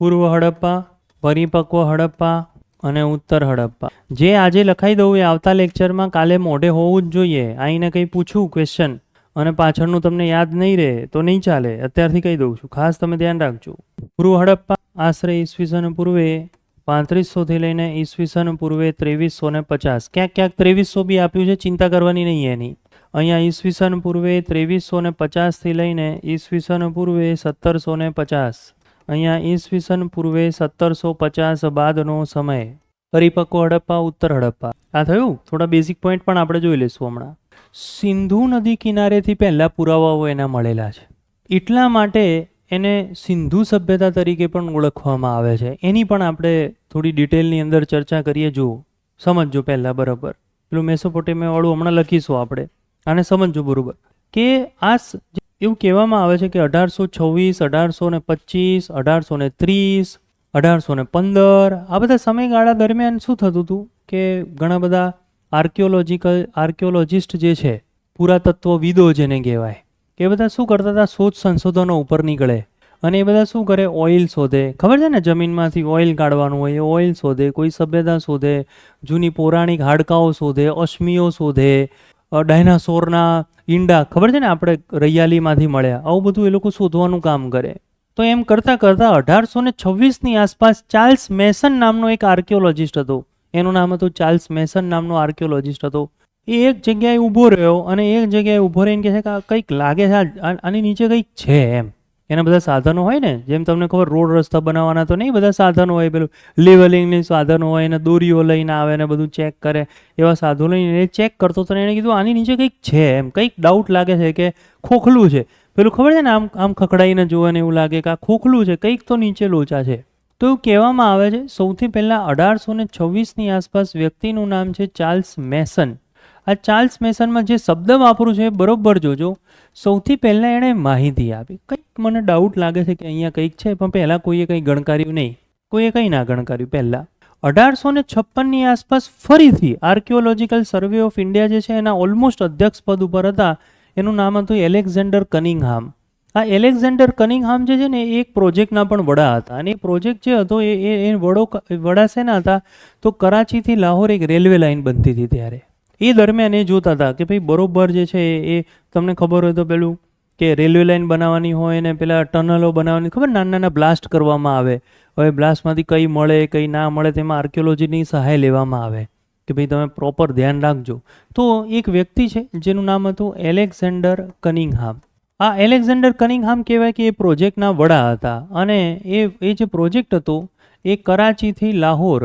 પૂર્વ હડપ્પા, પરિપક્વ હડપ્પા અને ઉત્તર હડપ્પા. જે આજે લખાઈ દઉં એ આવતા લેક્ચરમાં કાલે મોઢે હોવું જ જોઈએ. આઈને કંઈ પૂછું ક્વેશ્ચન અને પાછળનું તમને યાદ નહીં રહે તો નહીં ચાલે. અત્યારથી કહી દઉં છું, ખાસ તમે ધ્યાન રાખજો. પૂર્વ હડપ્પા આશરે ઈસવીસન પૂર્વે 3500થી લઈને ઈસવીસન પૂર્વે 2350. ક્યાંક 2300 બી આપ્યું છે, ચિંતા કરવાની નહીં એની. અહીંયા ઈસવીસન પૂર્વે 2350 લઈને ઈસવીસન પૂર્વે 1750, અહીંયા ઈસવીસન પૂર્વે 1750 બાદનો સમય. પરિપક્વ હડપ્પા, ઉત્તર હડપ્પા. આ થયું. થોડા બેઝિક પોઈન્ટ પણ આપણે જોઈ લઈશું હમણાં. સિંધુ નદી કિનારેથી પહેલા પુરાવાઓ એના મળેલા છે, એટલા માટે એને સિંધુ સભ્યતા તરીકે પણ ઓળખવામાં આવે છે. એની પણ આપણે થોડી ડિટેલની અંદર ચર્ચા કરીએ. જુઓ, સમજજો પહેલાં બરાબર. પેલું મેસોપોટેમિયા વાળું હમણાં લખીશું આપણે, આને સમજજો બરાબર. કે એવું કહેવામાં આવે છે કે 1826, 1825, 1830, 1815 આ બધા સમયગાળા દરમિયાન શું થતું હતું કે ઘણા બધા આર્કિયોલોજિસ્ટ જે છે, પુરાતત્વવિદો જેને કહેવાય, એ બધા શું કરતા હતા, શોધ સંશોધનો ઉપર નીકળે અને એ બધા શું કરે, ઓઇલ શોધે. ખબર છે ને, જમીનમાંથી ઓઇલ કાઢવાનું હોય, એ ઓઇલ શોધે, કોઈ સભ્યતા શોધે, જૂની પૌરાણિક હાડકાઓ શોધે, અશ્મિઓ શોધે, ડાયનાસોરના ઈંડા, ખબર છે ને આપણે રૈયાલીમાંથી મળ્યા, આવું બધું એ લોકો શોધવાનું કામ કરે. તો એમ કરતાં કરતાં 1826ની આસપાસ ચાર્લ્સ મેસન નામનો એક આર્કિયોલોજિસ્ટ હતો. એનું નામ હતું ચાર્લ્સ મેસન નામનો આર્કિયોલોજિસ્ટ હતો. એ એક જગ્યાએ ઊભો રહ્યો અને એક જગ્યાએ ઊભો રહીને કહે છે કે કંઈક લાગે છે, આની નીચે કંઈક છે એમ. એના બધા સાધનો હોય ને, જેમ તમને ખબર રોડ રસ્તા બનાવવાના તો નહીં બધા સાધનો હોય, પેલું લેવલિંગની સાધનો હોય, એને દોરીઓ લઈને આવે ને બધું ચેક કરે, એવા સાધનો લઈને એ ચેક કરતો હતો. એને કીધું આની નીચે કંઈક છે એમ, કંઈક ડાઉટ લાગે છે કે ખોખલું છે. પેલું ખબર છે ને, આમ આમ ખખડાઈને જોવે ને એવું લાગે કે આ ખોખલું છે, કંઈક તો નીચે લોચા છે. તો એવું કહેવામાં આવે છે સૌથી પહેલાં 1826ની આસપાસ વ્યક્તિનું નામ છે ચાર્લ્સ મેસન. આ ચાર્લ્સ મેસનમાં જે શબ્દ વાપરું છે બરોબર જોજો. સૌથી પહેલાં એણે માહિતી આપી, કંઈક મને ડાઉટ લાગે છે કે અહીંયા કંઈક છે, પણ પહેલાં કોઈએ કંઈ ગણકાર્યું નહીં, કોઈએ કંઈ ના ગણકાર્યું પહેલાં. 1856ની આસપાસ ફરીથી આર્કિયોલોજીકલ સર્વે ઓફ ઇન્ડિયા જે છે એના ઓલમોસ્ટ અધ્યક્ષ પદ ઉપર હતા. એનું નામ હતું એલેક્ઝેન્ડર કનિંગહામ. આ એલેક્ઝેન્ડર કનિંગહામ જે છે ને એ એક પ્રોજેક્ટના પણ વડા હતા. અને એ પ્રોજેક્ટ જે હતો એ વડા શેના હતા, તો કરાચીથી લાહોર એક રેલવે લાઇન બનતી હતી ત્યારે. એ દરમિયાન એ જોતા હતા કે ભાઈ બરોબર જે છે એ તમને ખબર હોય તો પેલું કે રેલવે લાઇન બનાવવાની હોય ને પેલા ટનલો બનાવવાની, ખબર નાના નાના બ્લાસ્ટ કરવામાં આવે. હવે બ્લાસ્ટમાંથી કંઈ મળે કંઈ ના મળે તેમાં આર્કિયોલોજીની સહાય લેવામાં આવે કે ભાઈ તમે પ્રોપર ધ્યાન રાખજો. તો એક વ્યક્તિ છે જેનું નામ હતું એલેક્ઝેન્ડર કનિંગહામ. આ એલેક્ઝેન્ડર કનિંગહામ કહેવાય કે એ પ્રોજેક્ટના વડા હતા. અને એ જે પ્રોજેક્ટ હતો એ કરાચીથી લાહોર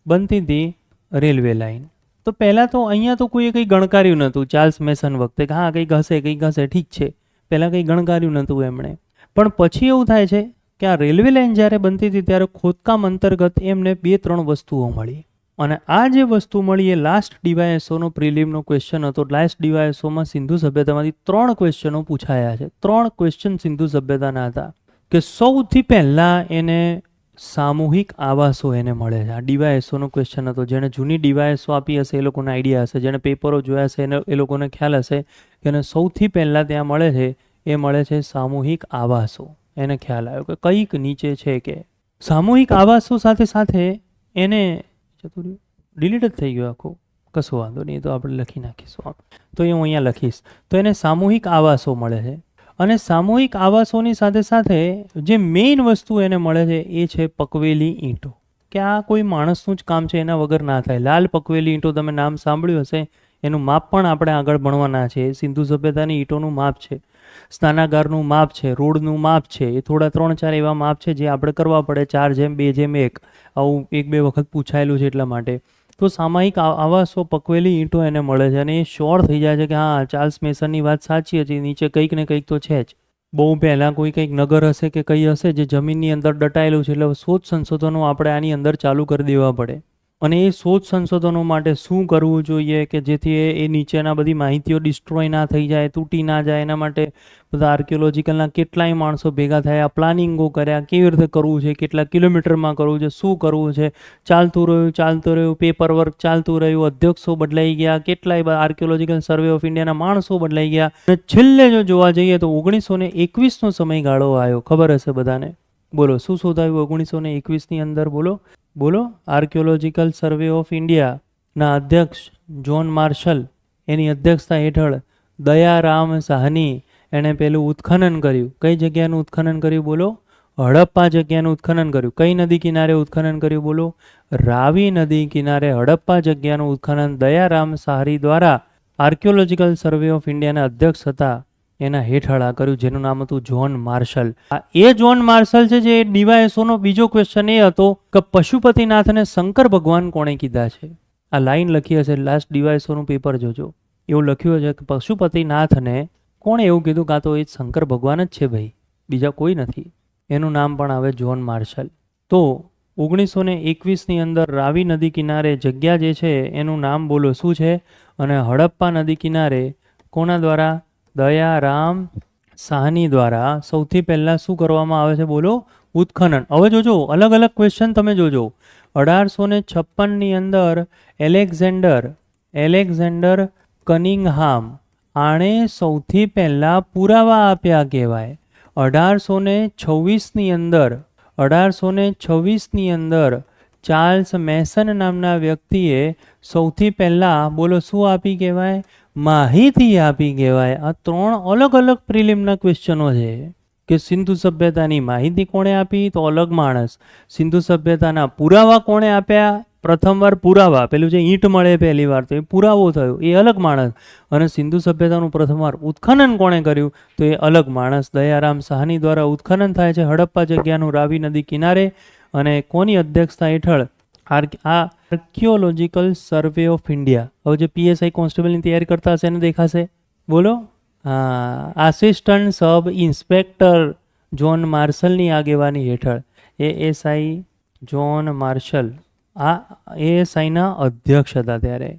બનતી હતી રેલવે લાઇન. તો પહેલાં તો અહીંયા તો કોઈએ કંઈ ગણકાર્યું નહોતું ચાર્લ્સ મેસન વખતે કે હા કંઈક હશે ઠીક છે, પહેલાં કંઈ ગણકાર્યું નહોતું એમણે. પણ પછી એવું થાય છે કે આ રેલવે લાઇન જ્યારે બનતી હતી ત્યારે ખોદકામ અંતર્ગત એમને 2-3 વસ્તુઓ મળી. અને આ જે વસ્તુ મળી એ લાસ્ટ ડીવાયએસઓનો પ્રિલિમનો ક્વેશ્ચન હતો. લાસ્ટ ડીવાયએસઓમાં સિંધુ સભ્યતામાંથી 3 ક્વેશ્ચનો પૂછાયા છે. 3 ક્વેશ્ચન સિંધુ સભ્યતાના હતા કે સૌથી પહેલાં એને સામૂહિક આવાસો એને મળે છે. આ ડીવાયએસઓનો ક્વેશ્ચન હતો. જેણે જૂની ડીવાયએસઓ આપી હશે એ લોકોને આઈડિયા હશે, જેણે પેપરો જોયા હશે એને એ લોકોને ખ્યાલ હશે કે એને સૌથી પહેલાં ત્યાં મળે છે એ મળે છે સામૂહિક આવાસો. એને ખ્યાલ આવ્યો કે કંઈક નીચે છે. કે સામૂહિક આવાસો સાથે સાથે એને ડિલીટ જ થઈ ગયો આખું, કશો વાંધો નહીં, તો આપણે લખી નાખીશું. તો એ હું અહીંયા લખીશ. તો એને સામૂહિક આવાસો મળે છે. અને સામૂહિક આવાસોની સાથે સાથે જે મેઇન વસ્તુ એને મળે છે એ છે પકવેલી ઈંટો. કે આ કોઈ માણસનું જ કામ છે, એના વગર ના થાય. લાલ પકવેલી ઈંટો તમે નામ સાંભળ્યું હશે. એનું માપ પણ આપણે આગળ ભણવાના છે. સિંધુ સભ્યતાની ઈંટોનું માપ છે, સ્નાનાગારનું માપ છે, રોડનું માપ છે. એ થોડા 3-4 એવા માપ છે જે આપણે કરવા પડે. 4:2:1 આવું 1-2 વખત પૂછાયેલું છે એટલા માટે. તો સામૂહિક આવાસો પકવેલી ઈંટો એને મળે છે. અને એ શ્યોર થઈ જાય છે કે હા ચાર્લ્સ મેસનની વાત સાચી હતી, નીચે કંઈક ને કંઈક તો છે જ. બહુ પહેલાં કોઈ કંઈક નગર હશે કે કંઈ હશે જે જમીનની અંદર દટાયેલું છે. એટલે શોધ સંશોધનો આપણે આની અંદર ચાલુ કરી દેવા પડે. અને એ શોધ સંશોધનો માટે શું કરવું જોઈએ કે જેથી એ નીચેના બધી માહિતીઓ ડિસ્ટ્રોય ના થઈ જાય, તૂટી ના જાય. એના માટે બધા આર્કિયોલોજીકલના કેટલાય માણસો ભેગા થયા, પ્લાનિંગો કર્યા, કેવી રીતે કરવું છે, કેટલા કિલોમીટરમાં કરવું છે, શું કરવું છે, ચાલતું રહ્યું, પેપર વર્ક ચાલતું રહ્યું, અધ્યક્ષો બદલાઈ ગયા, કેટલાય આર્કિયોલોજીકલ સર્વે ઓફ ઇન્ડિયાના માણસો બદલાઈ ગયા. અને છેલ્લે જો જોવા જઈએ તો 1921નો સમયગાળો આવ્યો. ખબર હશે બધાને. બોલો શું શોધાયું 1921ની અંદર? બોલો. આર્કિયોલોજીકલ સર્વે ઓફ ઇન્ડિયાના અધ્યક્ષ જોન માર્શલ, એની અધ્યક્ષતા હેઠળ દયારામ સાહની એણે પેલું ઉત્ખનન કર્યું. કઈ જગ્યાનું ઉત્ખનન કર્યું? બોલો. હડપ્પા જગ્યાનું ઉત્ખનન કર્યું. કઈ નદી કિનારે ઉત્ખનન કર્યું? બોલો. રાવી નદી કિનારે હડપ્પા જગ્યાનું ઉત્ખનન દયારામ સાહરી દ્વારા આર્કિયોલોજીકલ સર્વે ઓફ ઇન્ડિયાના અધ્યક્ષ હતા એના હેઠળ આ કર્યું, જેનું નામ હતું જ્હોન માર્શલ. એ જ્હોન માર્શલ છે જે ડીવાયએસઓનો બીજો ક્વેશ્ચન એ હતો કે પશુપતિનાથને શંકર ભગવાન કોણે કીધા છે. આ લાઈન લખી હશે, લાસ્ટ ડીવાયએસઓનું પેપર જોજો, એવું લખ્યું છે કે પશુપતિનાથને કોણે એવું કીધું, કાં તો એ શંકર ભગવાન જ છે ભાઈ, બીજા કોઈ નથી. એનું નામ પણ આવે જ્હોન માર્શલ. તો 1921ની અંદર રાવી નદી કિનારે જગ્યા જે છે એનું નામ બોલો શું છે, અને હડપ્પા નદી કિનારે કોના દ્વારા, દયારામ સાહની દ્વારા સૌથી પહેલાં શું કરવામાં આવે છે બોલો, ઉત્ખનન. હવે જોજો અલગ અલગ ક્વેશ્ચન તમે જોજો. 1856ની અંદર એલેક્ઝેન્ડર કનિંગહામ આણે સૌથી પહેલાં પુરાવા આપ્યા કહેવાય. 1826ની અંદર ચાર્લ્સ મેસન નામના વ્યક્તિએ સૌથી પહેલાં બોલો શું આપી કહેવાય, માહિતી આપી કહેવાય. આ 3 અલગ અલગ પ્રિલિમના ક્વેશ્ચનો છે કે સિંધુ સભ્યતાની માહિતી કોણે આપી, તો અલગ માણસ. સિંધુ સભ્યતાના પુરાવા કોણે આપ્યા, પ્રથમવાર પુરાવા, પેલું જે ઈંટ મળે પહેલી વાર તો એ પુરાવો થયો, એ અલગ માણસ. અને સિંધુ સભ્યતાનું પ્રથમવાર ઉત્ખનન કોણે કર્યું, તો એ અલગ માણસ. દયારામ સાહની દ્વારા ઉત્ખનન થાય છે હડપ્પા જગ્યાનું રાવી નદી કિનારે, અને કોની અધ્યક્ષતા હેઠળ, આ આર્કિયોલોજીકલ સર્વે ઓફ ઇન્ડિયા. હવે જે PSI કોન્સ્ટેબલની તૈયારી કરતા હશે એને દેખાશે, બોલો. હા, આસિસ્ટન્ટ સબ ઇન્સ્પેક્ટર જ્હોન માર્શલની આગેવાની હેઠળ, ASI જ્હોન માર્શલ આ ASIના અધ્યક્ષ હતા ત્યારે,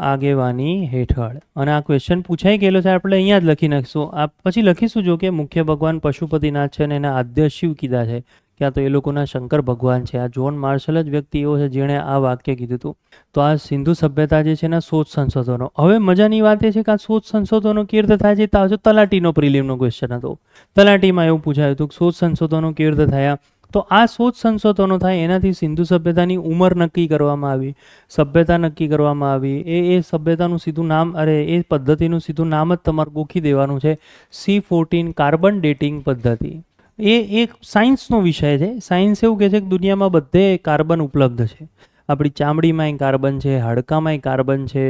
આગેવાની હેઠળ. અને આ ક્વેશ્ચન પૂછાઈ ગયેલો છે, આપણે અહીંયા જ લખી નાખીશું. આ પછી લખીશું જો કે મુખ્ય ભગવાન પશુપતિનાથ છે અને એના આદ્ય શિવ કીધા છે, ક્યાં તો એ લોકોના શંકર ભગવાન છે. આ જ્હોન માર્શલ જ વ્યક્તિ એવો છે જેણે આ વાક્ય કીધું હતું. તો આ સિંધુ સભ્યતા જે છે એના શોધ સંશોધનો. હવે મજાની વાત એ છે કે આ શોધ સંશોધનો કેવી રીતે થાય છે, તો તલાટીનો પ્રિલિમનો ક્વેશ્ચન હતો. તલાટીમાં એવું પૂછાયું હતું કે શોધ સંશોધનો કેવી રીતે થયા, તો આ શોધ સંશોધનો થાય એનાથી સિંધુ સભ્યતાની ઉંમર નક્કી કરવામાં આવી, સભ્યતા નક્કી કરવામાં આવી. એ સભ્યતાનું સીધું નામ, એ પદ્ધતિનું સીધું નામ જ તમારે ગોખી દેવાનું છે, C14 કાર્બન ડેટિંગ પદ્ધતિ. એ એક સાયન્સનો વિષય છે. સાયન્સ એવું કહે છે કે દુનિયામાં બધે કાર્બન ઉપલબ્ધ છે. આપણી ચામડીમાંય કાર્બન છે, હાડકામાંય કાર્બન છે,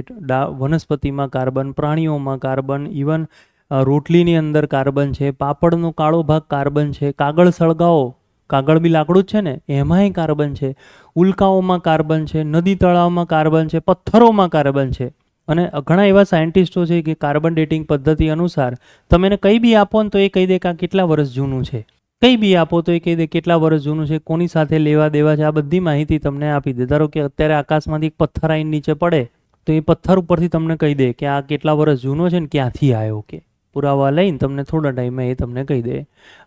વનસ્પતિમાં કાર્બન, પ્રાણીઓમાં કાર્બન, ઇવન રોટલીની અંદર કાર્બન છે, પાપડનો કાળો ભાગ કાર્બન છે, કાગળ સળગાવો, કાગળ બી લાકડું જ છે ને, એમાંય કાર્બન છે, ઉલ્કાઓમાં કાર્બન છે, નદી તળાવમાં કાર્બન છે, પથ્થરોમાં કાર્બન છે. અને ઘણા એવા સાયન્ટિસ્ટો છે કે કાર્બન ડેટિંગ પદ્ધતિ અનુસાર તમે એને કંઈ બી આપો ને તો એ કહી દે કે આ કેટલા વર્ષ જૂનું છે, કંઈ બી આપો તો એ કહી દે કેટલા વર્ષ જૂનું છે, કોની સાથે લેવા દેવા છે, આ બધી માહિતી તમને આપી દે. ધારો કે અત્યારે આકાશમાંથી એક પથ્થર આવીને નીચે પડે તો એ પથ્થર ઉપરથી તમને કહી દે કે આ કેટલા વર્ષ જૂનો છે ને ક્યાંથી આવ્યો, કે પુરાવા લઈને તમને થોડા ટાઈમે એ તમને કહી દે.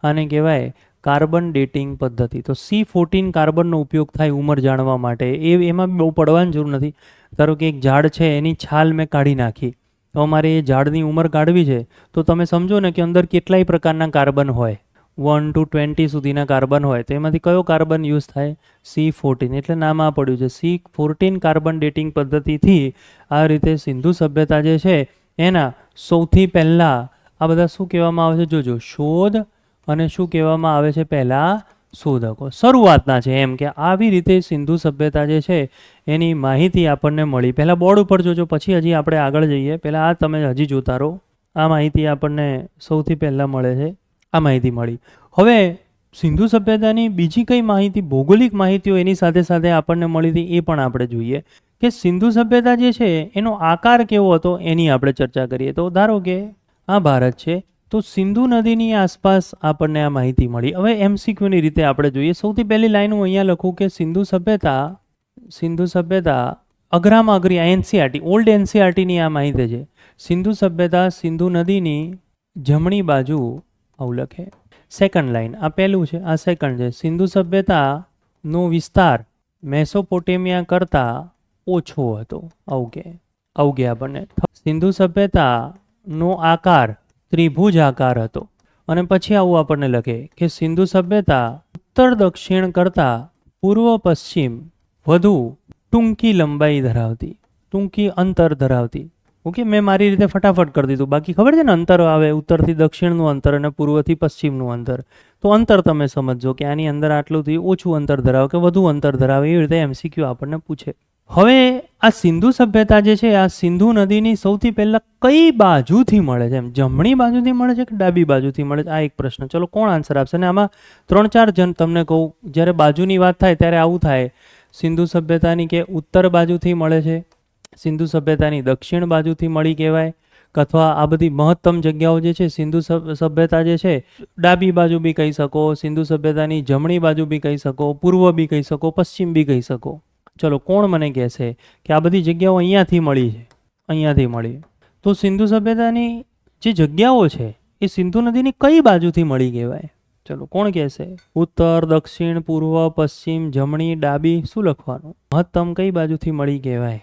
આને કહેવાય કાર્બન ડેટિંગ પદ્ધતિ. તો C14 કાર્બનનો ઉપયોગ થાય ઉંમર જાણવા માટે. એમાં બહુ પડવાની જરૂર નથી. ધારો કે એક ઝાડ છે એની છાલ મેં કાઢી નાખી, તો અમારે એ ઝાડની ઉંમર કાઢવી છે તો તમે સમજો ને કે અંદર કેટલાય પ્રકારના કાર્બન હોય, 1 to 20 સુધીના કાર્બન હોય, તો એમાંથી કયો કાર્બન યુઝ થાય, C14. એટલે નામ આ પડ્યું છે C14 કાર્બન ડેટિંગ પદ્ધતિથી. આ રીતે સિંધુ સભ્યતા જે છે એના સૌથી પહેલાં આ બધા શું કહેવામાં આવે છે, જોજો, શોધ અને શું કહેવામાં આવે છે, પહેલાં શોધકો શરૂઆતના છે. એમ કે આવી રીતે સિંધુ સભ્યતા જે છે એની માહિતી આપણને મળી. પહેલાં બોર્ડ ઉપર જોજો, પછી હજી આપણે આગળ જઈએ. પહેલાં આ તમે હજી જોતા રહો. આ માહિતી આપણને સૌથી પહેલાં મળે છે, આ માહિતી મળી. હવે સિંધુ સભ્યતાની બીજી કઈ માહિતી, ભૌગોલિક માહિતીઓ એની સાથે સાથે આપણને મળી હતી એ પણ આપણે જોઈએ કે સિંધુ સભ્યતા જે છે એનો આકાર કેવો હતો એની આપણે ચર્ચા કરીએ. તો ધારો કે આ ભારત છે, તો સિંધુ નદીની આસપાસ આપણને આ માહિતી મળી. હવે MCQની રીતે આપણે જોઈએ. સૌથી પહેલી લાઈન હું અહીંયા લખું કે સિંધુ સભ્યતા અઘરામાં અઘરી NCERT, ઓલ્ડ NCERTની આ માહિતી છે. સિંધુ સભ્યતા સિંધુ નદીની જમણી બાજુ, આવું લખે. સેકન્ડ લાઈન, આ પહેલું છે, આ સેકન્ડ છે. સિંધુ સભ્યતાનો વિસ્તાર મેસોપોટેમિયા કરતાં ઓછો હતો, આવું કે આપણને. સિંધુ સભ્યતાનો આકાર ત્રિભુજ આકાર હતો. અને પછી આવું આપણને લખે કે સિંધુ સભ્યતા ઉત્તર દક્ષિણ કરતાં પૂર્વ પશ્ચિમ વધુ ટૂંકી લંબાઈ ધરાવતી, ટૂંકી અંતર ધરાવતી. ઓકે, મેં મારી રીતે ફટાફટ કરી દીધું. બાકી ખબર છે ને, અંતર આવે ઉત્તરથી દક્ષિણનું અંતર અને પૂર્વથી પશ્ચિમનું અંતર. તો અંતર તમે સમજો કે આની અંદર આટલુંથી ઓછું અંતર ધરાવે કે વધુ અંતર ધરાવે, એવી રીતે MCQ આપણને પૂછે. હવે આ સિંધુ સભ્યતા જે છે આ સિંધુ નદીની સૌથી પહેલા કઈ બાજુથી મળે છે? એમ જમણી બાજુથી મળે છે કે ડાબી બાજુથી મળે છે? આ એક પ્રશ્ન. ચલો કોણ આન્સર આપશે? અને આમાં 3-4 જણ તમને કહું, જ્યારે બાજુની વાત થાય ત્યારે આવું થાય. સિંધુ સભ્યતાની કે ઉત્તર બાજુથી મળે છે, સિંધુ સભ્યતાની દક્ષિણ બાજુથી મળી કહેવાય, અથવા આ બધી મહત્તમ જગ્યાઓ જે છે સિંધુ સભ્યતા જે છે ડાબી બાજુ બી કહી શકો, સિંધુ સભ્યતાની જમણી બાજુ બી કહી શકો, પૂર્વ બી કહી શકો, પશ્ચિમ બી કહી શકો. ચલો કોણ મને કહેશે કે આ બધી જગ્યાઓ અહીંયાથી મળી છે, અહીંયાથી મળી? તો સિંધુ સભ્યતાની જે જગ્યાઓ છે એ સિંધુ નદીની કઈ બાજુથી મળી કહેવાય? ચલો કોણ કહેશે? ઉત્તર, દક્ષિણ, પૂર્વ, પશ્ચિમ, જમણી, ડાબી, શું લખવાનું? મહત્તમ કઈ બાજુથી મળી કહેવાય?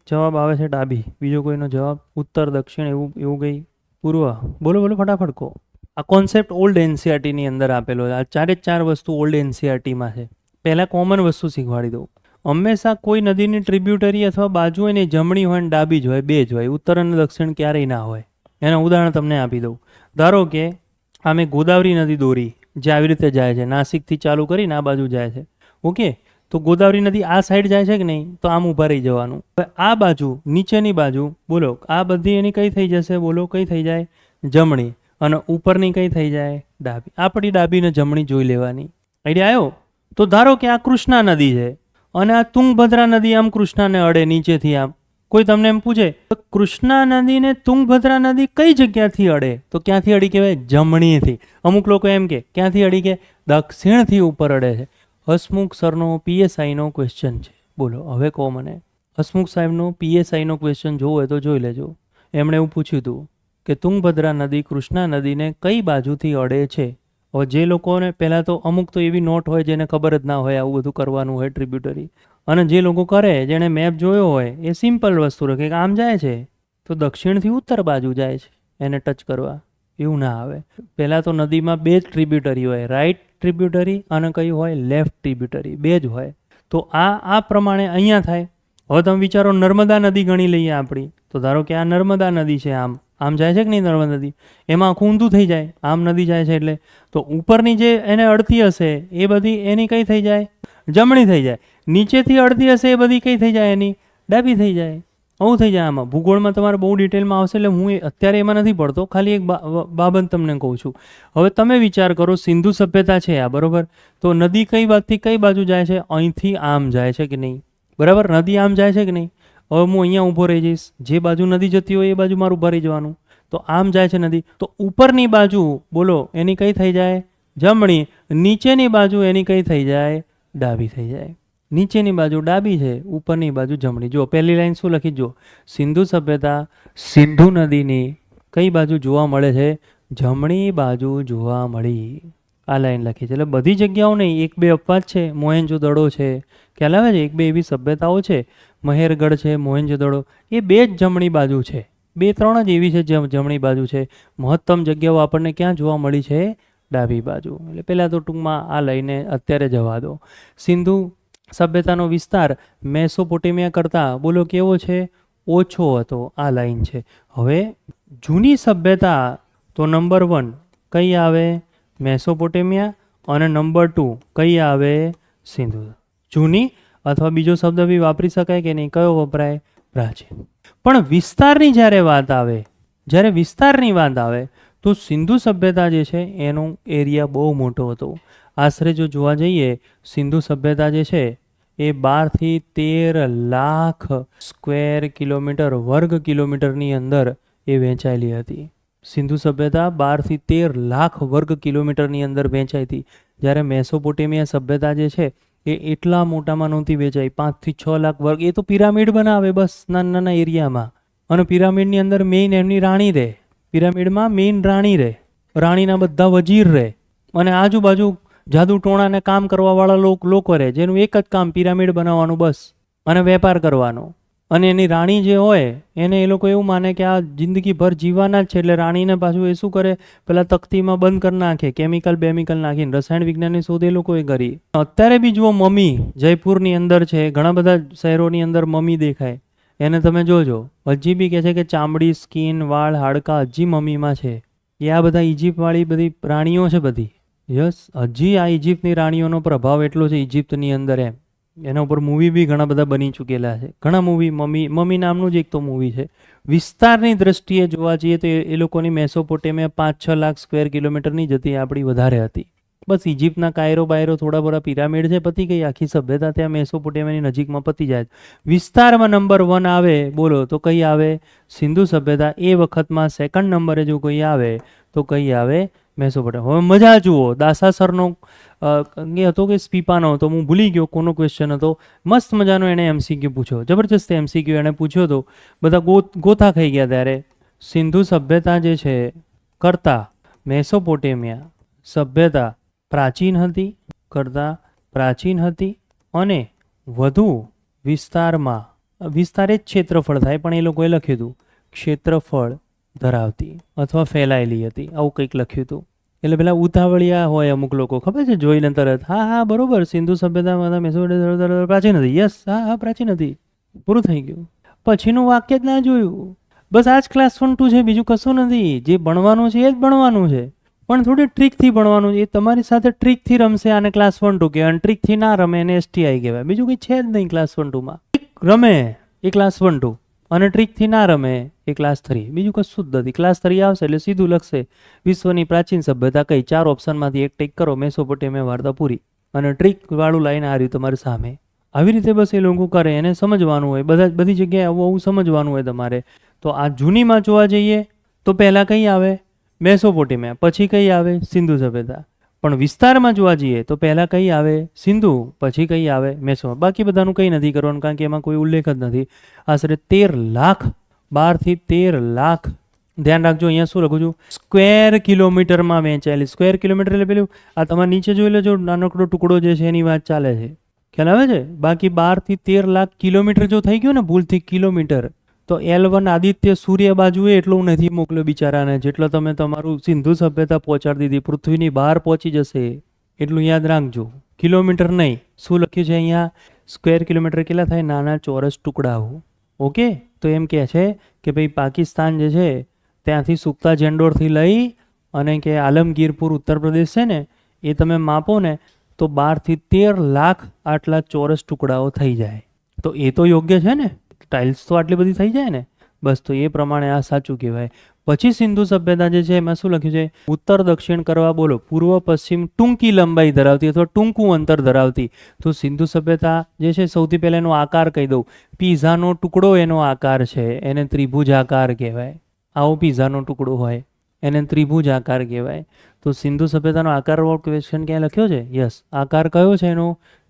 જવાબ આવે છે ડાબી. બીજો કોઈનો જવાબ? ઉત્તર, દક્ષિણ, એવું ગઈ? પૂર્વ? બોલો બોલો ફટાફટ કહો. આ કોન્સેપ્ટ ઓલ્ડ એનસીઆરટીની અંદર આપેલો છે. આ 4 વસ્તુ ઓલ્ડ એનસીઆરટીમાં છે. પહેલાં કોમન વસ્તુ શીખવાડી દઉં. હંમેશા કોઈ નદીની ટ્રિબ્યુટરી અથવા બાજુ હોય ને જમણી હોય ને ડાબી જ હોય, બે જ હોય. ઉત્તર અને દક્ષિણ ક્યારેય ના હોય. એનું ઉદાહરણ તમને આપી દઉં. ધારો કે અમે ગોદાવરી નદી દોરી, જે આવી રીતે જાય છે, નાસિકથી ચાલુ કરીને આ બાજુ જાય છે. ઓકે, તો ગોદાવરી નદી આ સાઈડ જાય છે કે નહીં? તો આમ ઊભા રહી જવાનું. હવે આ બાજુ, નીચેની બાજુ, બોલો આ બધી એની કઈ થઈ જશે? બોલો કઈ થઈ જાય? જમણી. અને ઉપરની કઈ થઈ જાય? ડાબી. આપણી ડાબી ને જમણી જોઈ લેવાની. આઈડિયા આવ્યો? તો ધારો કે આ કૃષ્ણા નદી છે અને આ તુંગભદ્રા નદી આમ કૃષ્ણાને અડે નીચેથી આમ. કોઈ તમને એમ પૂછે કૃષ્ણા નદીને તુંગભદ્રા નદી કઈ જગ્યાથી અડે? તો ક્યાંથી અડી કહેવાય? જમણીથી. અમુક લોકો એમ કે ક્યાંથી અડી કે દક્ષિણથી ઉપર અડે છે. હસમુખ સરનો પીએસઆઈનો ક્વેશ્ચન છે. બોલો હવે કહો મને. હસમુખ સાહેબનો પીએસઆઈનો ક્વેશ્ચન જોવો હોય તો જોઈ લેજો. એમણે એવું પૂછ્યું હતું કે તુંગભદ્રા નદી કૃષ્ણા નદીને કઈ બાજુથી અડે છે? હવે જે લોકોને પહેલાં તો અમુક તો એવી નોટ હોય જેને ખબર જ ના હોય આવું બધું કરવાનું હોય ટ્રિબ્યુટરી, અને જે લોકો કરે જેણે મેપ જોયો હોય એ સિમ્પલ વસ્તુ રાખે કે આમ જાય છે તો દક્ષિણથી ઉત્તર બાજુ જાય છે, એને ટચ કરવા. એવું ના આવે. પહેલાં તો નદીમાં 2 જ ટ્રિબ્યુટરી હોય, રાઈટ ટ્રિબ્યુટરી અને કઈ હોય? Left tributary. 2 જ હોય. તો આ પ્રમાણે અહીંયા થાય. હવે તમે વિચારો નર્મદા નદી ગણી લઈએ આપણી. તો ધારો કે આ નર્મદા નદી છે, આમ જાય છે કે નહીં નર્મદા નદી? એમાં આખું ઊંધું થઈ જાય, આમ નદી જાય છે એટલે. તો ઉપરની જે એને અડતી હશે એ બધી એની કઈ થઈ જાય? જમણી થઈ જાય. નીચેથી અડતી હશે એ બધી કઈ થઈ જાય? એની ડાબી થઈ જાય. આવું થઈ જાય. આમાં ભૂગોળમાં તમારે બહુ ડિટેલમાં આવશે એટલે હું અત્યારે એમાં નથી પડતો, ખાલી એક બાબત તમને કહું છું. હવે તમે વિચાર કરો, સિંધુ સભ્યતા છે આ, બરોબર? તો નદી કઈ બાજુથી કઈ બાજુ જાય છે? અહીંથી આમ જાય છે કે નહીં? બરાબર, નદી આમ જાય છે કે નહીં? હવે હું અહીંયા ઊભો રહી જઈશ, જે બાજુ નદી જતી હોય એ બાજુ મારું ઊભા રહી જવાનું. તો આમ જાય છે નદી, તો ઉપરની બાજુ બોલો એની કઈ થઈ જાય? જમણી. નીચેની બાજુ એની કઈ થઈ જાય? ડાબી થઈ જાય. નીચેની બાજુ ડાબી છે, ઉપરની બાજુ જમણી. જો પહેલી લાઈન શું લખી? જો સિંધુ સભ્યતા સિંધુ નદીની કઈ બાજુ જોવા મળે છે? જમણી બાજુ જોવા મળી. આ લાઈન લખી છે. એટલે બધી જગ્યાઓ નહીં, 1-2 અપવાદ છે. મોહેંજો-દડો છે, ખ્યાલ આવે છે? 1-2 એવી સભ્યતાઓ છે, મહેરગઢ છે, મોહેંજો-દડો, એ 2 જ જમણી બાજુ છે. 2-3 જ એવી છે જે જમણી બાજુ છે. મહત્તમ જગ્યાઓ આપણને ક્યાં જોવા મળી છે? ડાબી બાજુ. એટલે પહેલાં તો ટૂંકમાં આ લઈને અત્યારે જવા દો. સિંધુ સભ્યતાનો વિસ્તાર મેસોપોટેમિયા કરતાં બોલો કેવો છે? ઓછો હતો. આ લાઈન છે. હવે જૂની સભ્યતા તો નંબર 1 કઈ આવે? મેસોપોટેમિયા. અને નંબર 2 કઈ આવે? સિંધુ. જૂની, અથવા બીજો શબ્દ બી વાપરી શકાય કે નહીં? કયો વપરાય? પ્રાચીન. પણ વિસ્તારની જ્યારે વાત આવે, તો સિંધુ સભ્યતા જે છે એનો એરિયા બહુ મોટો હતો. આશરે જો જોવા જઈએ, સિંધુ સભ્યતા જે છે એ 12 થી 13 લાખ સ્ક્વેર કિલોમીટર, વર્ગ કિલોમીટરની અંદર એ વહેંચાયેલી હતી. સિંધુ સભ્યતા 12 થી 13 લાખ વર્ગ કિલોમીટરની અંદર વહેંચાઈ હતી. જ્યારે મેસોપોટેમિયા સભ્યતા જે છે એ એટલા મોટામાં નહોતી વેચાઈ, 5 થી 6 લાખ વર્ગ. એ તો પિરામિડ બનાવે બસ નાના નાના એરિયામાં, અને પિરામિડની અંદર મેઇન એમની રાણી રહે. પિરામિડમાં મેઇન રાણી રહે, રાણીના બધા વજીર રહે, અને આજુબાજુ જાદુ ટોણાને કામ કરવાવાળા લોકો રહે, જેનું એક જ કામ પિરામિડ બનાવવાનું બસ, અને વેપાર કરવાનો. અને એની રાણી જે હોય એને એ લોકો એવું માને કે આ જિંદગીભર જીવવાના જ છે, એટલે રાણીને પાછું એ શું કરે? પેલા તકતીમાં બંધ કરી નાખે, કેમિકલ નાખીને. રસાયણ વિજ્ઞાનની શોધ એ લોકોએ કરી. અત્યારે બી જુઓ, મમ્મી જયપુરની અંદર છે, ઘણા બધા શહેરોની અંદર મમ્મી દેખાય, એને તમે જોજો. હજી બી કહે છે કે ચામડી, સ્કિન, વાળ, હાડકાં હજી મમ્મીમાં છે. એ આ બધા ઇજિપ્તવાળી બધી રાણીઓ છે બધી. યસ, હજી આ ઇજિપ્તની રાણીઓનો પ્રભાવ એટલો છે ઇજિપ્તની અંદર એમ. એના ઉપર મૂવી બી ઘણા બધા બની ચૂકેલા છે. ઘણા મૂવી, મમ્મી નામનું જ એક તો મૂવી છે. વિસ્તારની દ્રષ્ટિએ જોવા જઈએ તો એ લોકોની મેસોપોટેમિયા 5-6 લાખ સ્ક્વેર કિલોમીટરની જ હતી, આપણી વધારે હતી. બસ ઇજિપ્તના કાયરો બાયરો થોડા બધા પિરામિડ છે, પતી ગઈ આખી સભ્યતા ત્યાં મેસોપોટેમિયાની નજીકમાં પતી જાય. વિસ્તારમાં નંબર 1 આવે બોલો તો કઈ આવે? સિંધુ સભ્યતા. એ વખતમાં સેકન્ડ નંબરે જો કઈ આવે તો કઈ આવે? મેસોપોટેમિયા. હવે મજા જુઓ, દાસા સરનો એ હતો કે સ્પીપાનો હતો, હું ભૂલી ગયો કોનો ક્વેશ્ચન હતો. મસ્ત મજાનો એણે એમસીક્યુ પૂછ્યો, જબરજસ્ત એમસીક્યુ એણે પૂછ્યો હતો. બધા ગોથા ખાઈ ગયા ત્યારે. સિંધુ સભ્યતા જે છે કરતા મેસોપોટેમિયા સભ્યતા પ્રાચીન હતી, કરતા પ્રાચીન હતી અને વધુ વિસ્તારમાં, વિસ્તાર જ ક્ષેત્રફળ થાય પણ એ લોકોએ લખ્યું હતું ક્ષેત્રફળ ધરાવતી અથવા ફેલાયેલી હતી, આવું કંઈક લખ્યું હતું. એટલે પેલા ઉતાવળિયા હોય અમુક લોકો, ખબર છે, જોઈને તરત હા બરોબર, સિંધુ સભ્યતામાં મેસોપોટેમિયા પ્રાચીન હતી, યસ હા પ્રાચીન હતી, પૂરું થઈ ગયું. પછીનું વાક્ય જ ના જોયું. બસ આ જ ક્લાસ 1-2 છે, બીજું કશું નથી. જે ભણવાનું છે એ જ ભણવાનું છે, પણ થોડી ટ્રીકથી ભણવાનું છે. એ તમારી સાથે ટ્રીકથી રમશે, આને ક્લાસ 1-2 કહેવાય, અને ટ્રીકથી ના રમે એને STI કહેવાય. બીજું કંઈ છે જ નહીં ક્લાસ 1-2માં. રમે એ ક્લાસ 1-2 અને ટ્રીકથી ના રમે એ ક્લાસ 3, બીજું કશું જ નથી. ક્લાસ 3 આવશે એટલે સીધું લખશે વિશ્વની પ્રાચીન સભ્યતા કઈ, 4 ઓપ્શનમાંથી એક ટીક કરો, મેસોપોટેમિયા વાર્તા પૂરી. અને ટ્રીક વાળું લાઈન આ રહ્યું તમારી સામે. આવી રીતે બસ એ લોકો કરે, એને સમજવાનું હોય, બધી જગ્યાએ આવું સમજવાનું હોય તમારે. તો આ જૂનીમાં જોવા જઈએ તો પહેલાં કઈ આવે? મેસોપોટેમિયા. પછી કઈ આવે? સિંધુ સભ્યતા. પણ વિસ્તારમાં જોવા જઈએ તો પહેલાં કઈ આવે? સિંધુ. પછી કઈ આવે? મેસો. બાકી બધાનું કંઈ નથી કરવાનું, કારણ કે એમાં કોઈ ઉલ્લેખ જ નથી. આશરે 13 લાખ, 12 થી 13 લાખ. ધ્યાન રાખજો, અહીંયા શું લખું છું? સ્ક્વેર કિલોમીટરમાં વહેંચાયેલી. સ્ક્વેર કિલોમીટર એટલે પેલું આ તમારે નીચે જોઈ લેજો, નાનકડો ટુકડો જે છે એની વાત ચાલે છે, ખ્યાલ આવે છે? બાકી 12 થી 13 લાખ કિલોમીટર જો થઈ ગયું ને ભૂલથી કિલોમીટર, તો L1 આદિત્ય સૂર્ય બાજુએ એટલું નથી મોકલ્યો બિચારાને, જેટલો તમે તમારું સિંધુ સભ્યતા પહોંચાડી દીધી, પૃથ્વીની બહાર પહોંચી જશે એટલું યાદ રાખજો. કિલોમીટર નહીં, શું લખ્યું છે અહીંયા? સ્ક્વેર કિલોમીટર કેટલા થાય? નાના ચોરસ ટુકડાઓ. ઓકે, તો એમ કહે છે કે ભાઈ પાકિસ્તાન જે છે ત્યાંથી સુક્તા જેન્ડોરથી લઈ અને કે આલમગીરપુર ઉત્તર પ્રદેશ છે ને, એ તમે માપો ને તો 12 થી 13 લાખ આટલા ચોરસ ટુકડાઓ થઈ જાય. તો એ તો યોગ્ય છે ને? ટાઇલ્સ તો આટલી બધી થઈ જાય ને? બસ, તો એ પ્રમાણે આ સાચું કહેવાય. પછી સિંધુ સભ્યતા જે છે એમાં શું લખ્યું છે? ઉત્તર દક્ષિણ કરવા બોલો, પૂર્વ પશ્ચિમ ટૂંકી લંબાઈ ધરાવતી અથવા ટૂંકું અંતર ધરાવતી. તો સિંધુ સભ્યતા જે છે સૌથી પહેલાં એનો આકાર કહી દઉં. પીઝાનો ટુકડો એનો આકાર છે, એને ત્રિભુજ આકાર કહેવાય. આવો પીઝાનો ટુકડો હોય એને ત્રિભુજ આકાર કહેવાય. તો સિંધુ સભ્યતાનો આકાર વાળો ક્વેશ્ચન ક્યાં લખ્યો છે? યસ, આકાર કયો છે એનો?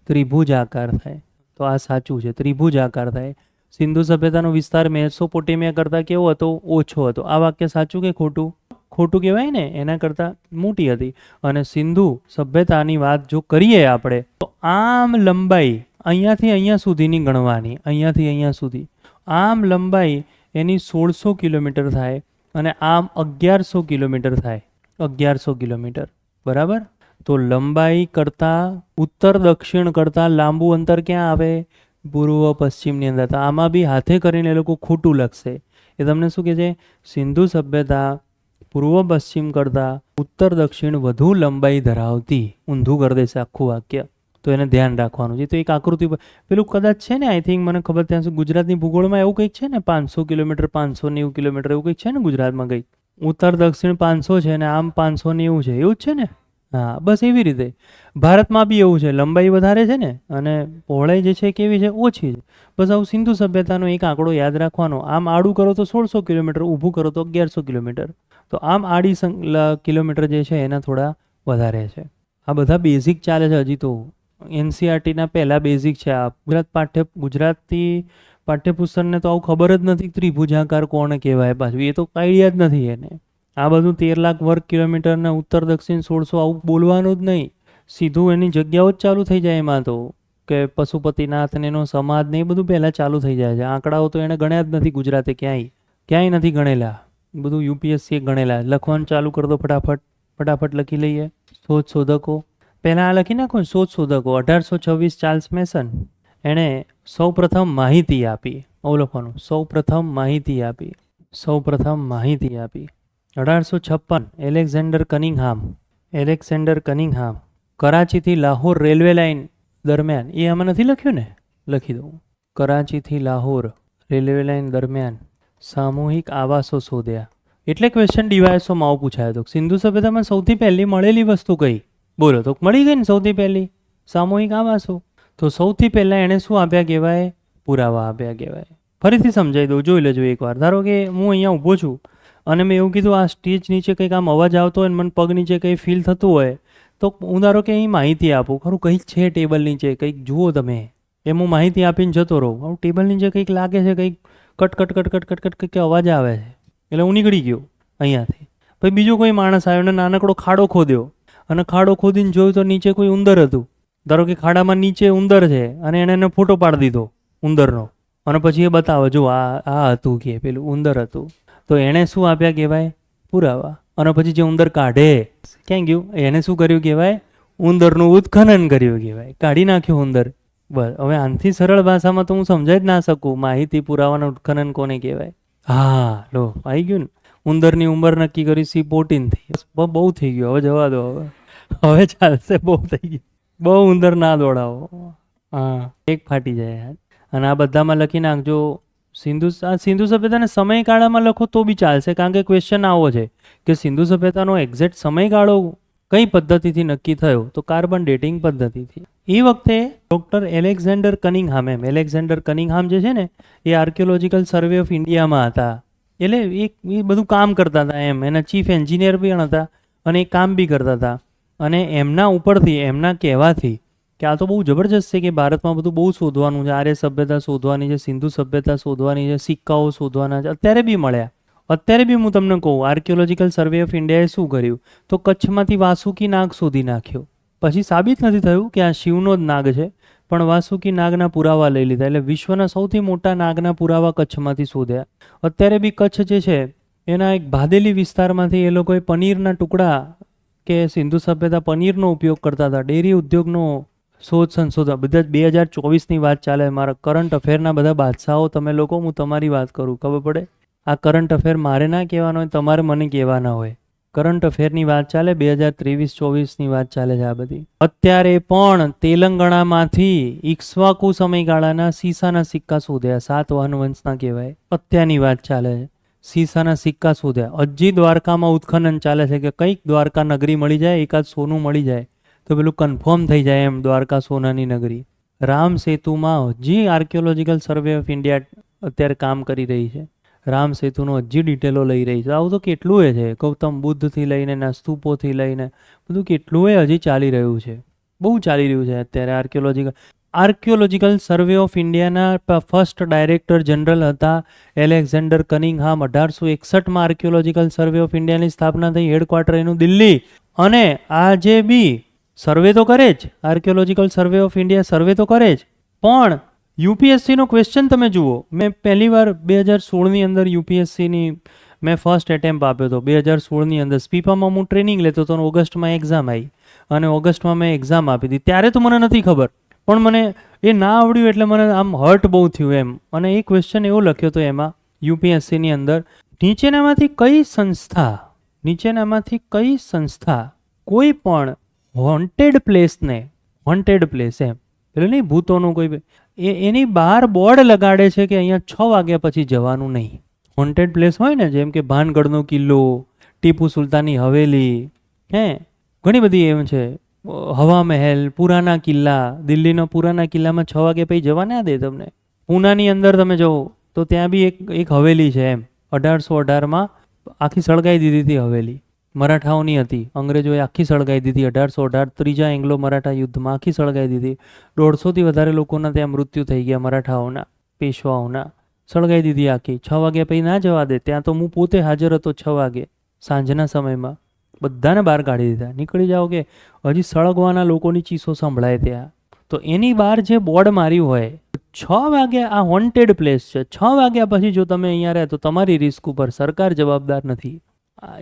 ત્રિભુજ આકાર થાય. તો આ સાચું છે, ત્રિભુજ આકાર થાય. સિંધુ સભ્યતાનો વિસ્તાર મેસોપોટેમિયા કરતાં કેવો હતો? ઓછો હતો. આ વાક્ય સાચું કે ખોટું? ખોટું કહેવાય ને, એના કરતાં મોટી હતી. અને સિંધુ સભ્યતાની વાત જો કરીએ આપણે તો આમ લંબાઈ અહીંયાથી અહીંયા સુધીની ગણવાની, અહીંયાથી અહીંયા સુધી આમ લંબાઈ એની 1600 કિલોમીટર થાય અને આમ 1100 કિલોમીટર થાય. 1100 કિલોમીટર, બરાબર? તો લંબાઈ કરતાં ઉત્તર દક્ષિણ કરતાં લાંબુ અંતર ક્યાં આવે? પૂર્વ પશ્ચિમની અંદર. તો આમાં બી હાથે કરીને એ લોકો ખોટું લખશે. એ તમને શું કહે છે? સિંધુ સભ્યતા પૂર્વ પશ્ચિમ કરતાં ઉત્તર દક્ષિણ વધુ લંબાઈ ધરાવતી. ઊંધું કરી દેશે આખું વાક્ય. તો એને ધ્યાન રાખવાનું છે. તો એક આકૃતિ પેલું કદાચ છે ને, આઈ થિંક મને ખબર ત્યાં સુધી ગુજરાતની ભૂગોળમાં એવું કંઈક છે ને, 500 કિલોમીટર 590 કિલોમીટર એવું કંઈક છે ને ગુજરાતમાં કંઈક. ઉત્તર દક્ષિણ 500 છે ને આમ 590 છે, એવું જ છે ને? હા, બસ એવી રીતે ભારતમાં બી એવું છે, લંબાઈ વધારે છે ને અને પહોળાઈ જે છે કેવી છે? ઓછી છે. બસ આવું સિંધુ સભ્યતાનો એક આંકડો યાદ રાખવાનો. આમ આડું કરો તો 1600 કિલોમીટર, ઊભું કરો તો 1100 કિલોમીટર. તો આમ આડી કિલોમીટર જે છે એના થોડા વધારે છે. આ બધા બેઝિક ચાલે છે હજી તો. NCERTના પહેલા બેઝિક છે આ. ગુજરાતી પાઠ્યપુસ્તકને તો આવું ખબર જ નથી ત્રિભુજાકાર કોણ કહેવાય, પાછું એ તો આઈડિયા જ નથી એને. આ બધું 13 લાખ વર્ગ કિલોમીટરના ઉત્તર દક્ષિણ 1600 આવું બોલવાનું જ નહીં. સીધું એની જગ્યાઓ જ ચાલુ થઈ જાય એમાં તો, કે પશુપતિનાથ ને એનો સમાજ ને એ બધું પહેલાં ચાલુ થઈ જાય છે. આંકડાઓ તો એણે ગણ્યા જ નથી ગુજરાતે, ક્યાંય નથી ગણેલા. બધું UPSC ગણેલા. લખવાનું ચાલુ કરી દો ફટાફટ લખી લઈએ. શોધકો પહેલાં આ લખી નાખો. શોધકો 1826 ચાર્લ્સ મેસન, એણે સૌપ્રથમ માહિતી આપી. આવું લખવાનું, સૌપ્રથમ માહિતી આપી. 1856 એલેક્ઝેન્ડર કનિંગહામ કરાચીથી લાહોર રેલવે લાઇન દરમિયાન, એ આમાં નથી લખ્યું ને, લખી દઉં. કરાચીથી લાહોર રેલવે લાઇન દરમિયાન સામૂહિક આવાસો શોધ્યા. એટલે ક્વેશ્ચન ડીવાયએસઓમાં આવું પૂછાયો હતો, સિંધુ સભ્યતામાં સૌથી પહેલી મળેલી વસ્તુ કઈ? બોલો. તો મળી ગઈ ને સૌથી પહેલી, સામૂહિક આવાસો. તો સૌથી પહેલાં એણે શું આપ્યા કહેવાય? પુરાવા આપ્યા કહેવાય. ફરીથી સમજાવી દઉં, જોઈ લેજો એકવાર. ધારો કે હું અહીંયા ઊભો છું અને મેં એવું કીધું આ સ્ટેજ નીચે કંઈક આમ અવાજ આવતો હોય ને મને પગ નીચે કંઈ ફીલ થતું હોય, તો હું ધારો કે અહીં માહિતી આપું, ખરું કંઈક છે ટેબલ નીચે, કંઈક જુઓ તમે, એમ હું માહિતી આપીને જતો રહું. આવું ટેબલ નીચે કંઈક લાગે છે, કંઈક cut cut cut cut cut cut કંઈક અવાજ આવે છે, એટલે હું નીકળી ગયો અહીંયાથી. પછી બીજો કોઈ માણસ આવ્યો ને નાનકડો ખાડો ખોદ્યો અને ખાડો ખોદીને જોયું તો નીચે કોઈ ઉંદર હતું. ધારો કે ખાડામાં નીચે ઉંદર છે અને એણે એને ફોટો પાડી દીધો ઉંદરનો, અને પછી એ બતાવે જો આ હતું કે પેલું ઉંદર હતું. તો એણે શું આપ્યા કહેવાય? પુરાવા. અને પછી જે ઉંદર કાઢે ક્યાં ગયું? એને શું કર્યું કહેવાય? ઉંદરનું ઉત્ખનન કર્યું કહેવાય, કાઢી નાખ્યું ઉંદર. બસ. હવે આનાથી સરળ ભાષામાં તો હું સમજાવી જ ના શકું માહિતી પુરાવાનું ઉત્ખનન કોને કહેવાય. હા, લો આવી ગયું ને. ઉંદરની ઉંમર નક્કી કરી C14 થી. બહુ થઈ ગયું, હવે જવા દો. હવે ચાલશે, બહુ થઈ ગયું. બહુ ઉંદર ના દોડાવો. હા, એક ફાટી જાય. અને આ બધામાં લખી નાખજો સિંધુ સભ્યતાના સમયગાળામાં લખો તો બી ચાલશે, કારણ કે ક્વેશ્ચન આવો છે કે સિંધુ સભ્યતાનો એક્ઝેક્ટ સમયગાળો કઈ પદ્ધતિથી નક્કી થયો? તો કાર્બન ડેટિંગ પદ્ધતિથી. એ વખતે ડૉક્ટર એલેક્ઝાન્ડર કનિંગહામ જે છે ને, એ આર્કિયોલોજીકલ સર્વે ઓફ ઇન્ડિયામાં હતા. એટલે એ બધું કામ કરતા હતા એમ, એના ચીફ એન્જિનિયર પણ હતા અને એ કામ બી કરતા હતા. અને એમના ઉપરથી, એમના કહેવાથી કે આ તો બહુ જબરજસ્ત છે કે ભારતમાં બધું બહુ શોધવાનું છે, આર્ય સભ્યતા શોધવાની છે, સિંધુ સભ્યતા શોધવાની છે, સિક્કાઓ શોધવાના છે, અત્યારે બી મળ્યા. અત્યારે બી હું તમને કહું, આર્કિયોલોજીકલ સર્વે ઓફ ઇન્ડિયાએ શું કર્યું? તો કચ્છમાંથી વાસુકી નાગ શોધી નાખ્યો. પછી સાબિત નથી થયું કે આ શિવનો જ નાગ છે, પણ વાસુકી નાગના પુરાવા લઈ લીધા. એટલે વિશ્વના સૌથી મોટા નાગના પુરાવા કચ્છમાંથી શોધ્યા. અત્યારે બી કચ્છ જે છે એના એક ભાદેલી વિસ્તારમાંથી એ લોકોએ પનીરના ટુકડા, કે સિંધુ સભ્યતા પનીરનો ઉપયોગ કરતા હતા, ડેરી ઉદ્યોગનો શોધ સંશોધન. બધા 2024ની વાત ચાલે. મારા કરંટ અફેરના બધા બાદશાહો તમે લોકો, હું તમારી વાત કરું, ખબર પડે? આ કરંટ અફેર મારે ના કહેવાનો હોય, તમારે મને કહેવાના હોય. કરંટ અફેરની વાત ચાલે, 2023-24ની વાત ચાલે છે આ બધી. અત્યારે પણ તેલંગાણામાંથી ઇક્ષ્વાકુ સમયગાળાના સીસાના સિક્કા શોધ્યા, સાતવાહન વંશના કહેવાય. અત્યારની વાત ચાલે છે, સીસાના સિક્કા શોધ્યા. હજી દ્વારકામાં ઉત્ખનન ચાલે છે કે કંઈક દ્વારકા નગરી મળી જાય, એકાદ સોનું મળી જાય તો પેલું કન્ફર્મ થઈ જાય એમ, દ્વારકા સોનાની નગરી. રામ સેતુમાં હજી આર્કિયોલોજીકલ સર્વે ઓફ ઇન્ડિયા અત્યારે કામ કરી રહી છે. રામ સેતુનો હજી ડિટેલો લઈ રહી છે. આવું તો કેટલું એ છે, ગૌતમ બુદ્ધથી લઈને ના સ્તૂપોથી લઈને બધું કેટલું એ હજી ચાલી રહ્યું છે, બહુ ચાલી રહ્યું છે અત્યારે. આર્કિયોલોજીકલ સર્વે ઓફ ઇન્ડિયાના ફર્સ્ટ ડાયરેક્ટર જનરલ હતા એલેક્ઝાન્ડર કનિંગહામ. 1861માં આર્કિયોલોજીકલ સર્વે ઓફ ઇન્ડિયાની સ્થાપના થઈ, હેડક્વાર્ટર એનું દિલ્હી. અને આજે બી સર્વે તો કરે જ, આર્કિયોલોજીકલ સર્વે ઓફ ઇન્ડિયા સર્વે તો કરે જ, પણ યુપીએસસીનો ક્વેશ્ચન તમે જુઓ. મેં પહેલી વાર 2016ની અંદર યુપીએસસીની મેં ફર્સ્ટ એટેમ્પ આપ્યો હતો. 2016ની અંદર સ્પીપામાં હું ટ્રેનિંગ લેતો હતો અને ઓગસ્ટમાં એક્ઝામ આવી, અને ઓગસ્ટમાં મેં એક્ઝામ આપી હતી. ત્યારે તો મને નથી ખબર, પણ મને એ ના આવડ્યું એટલે મને આમ હર્ટ બહુ થયું એમ. અને એ ક્વેશ્ચન એવો લખ્યો હતો એમાં યુપીએસસીની અંદર, નીચેનામાંથી કઈ સંસ્થા કોઈ પણ હોન્ટેડ પ્લેસ એમ, પેલું નહીં ભૂતોનું કોઈ, એની બહાર બોર્ડ લગાડે છે કે અહીંયા 6 વાગ્યા પછી જવાનું નહીં. હોન્ટેડ પ્લેસ હોય ને, જેમ કે ભાનગઢનો કિલ્લો, ટીપુ સુલતાનની હવેલી, ઘણી બધી એમ છે, હવા મહેલ, પુરાના કિલ્લા. દિલ્હીનો પુરાના કિલ્લામાં 6 વાગ્યા પછી જવા ના દે તમને. પૂનાની અંદર તમે જાઓ તો ત્યાં બી એક હવેલી છે એમ, 1818માં આખી સળગાઈ દીધી હતી હવેલી. મરાઠાઓની હતી, અંગ્રેજોએ આખી સળગાઈ દીધી. 1818 ત્રીજા એંગ્લો મરાઠા યુદ્ધમાં આખી સળગાઈ દીધી. 150થી વધારે લોકોના ત્યાં મૃત્યુ થઈ ગયા, મરાઠાઓના, પેશવાઓના. સળગાઈ દીધી આખી. 6 વાગ્યા પછી ના જવા દે. ત્યાં તો હું પોતે હાજર હતો 6 વાગે સાંજના સમયમાં. બધાને બહાર કાઢી દીધા, નીકળી જાઓ, કે હજી સળગવાના લોકોની ચીસો સંભળાય ત્યાં. તો એની બહાર જે બોર્ડ માર્યું હોય, 6 વાગ્યા આ હોન્ટેડ પ્લેસ છે, 6 વાગ્યા પછી જો તમે અહીંયા રહે તો તમારી રિસ્ક ઉપર સરકાર જવાબદાર નથી.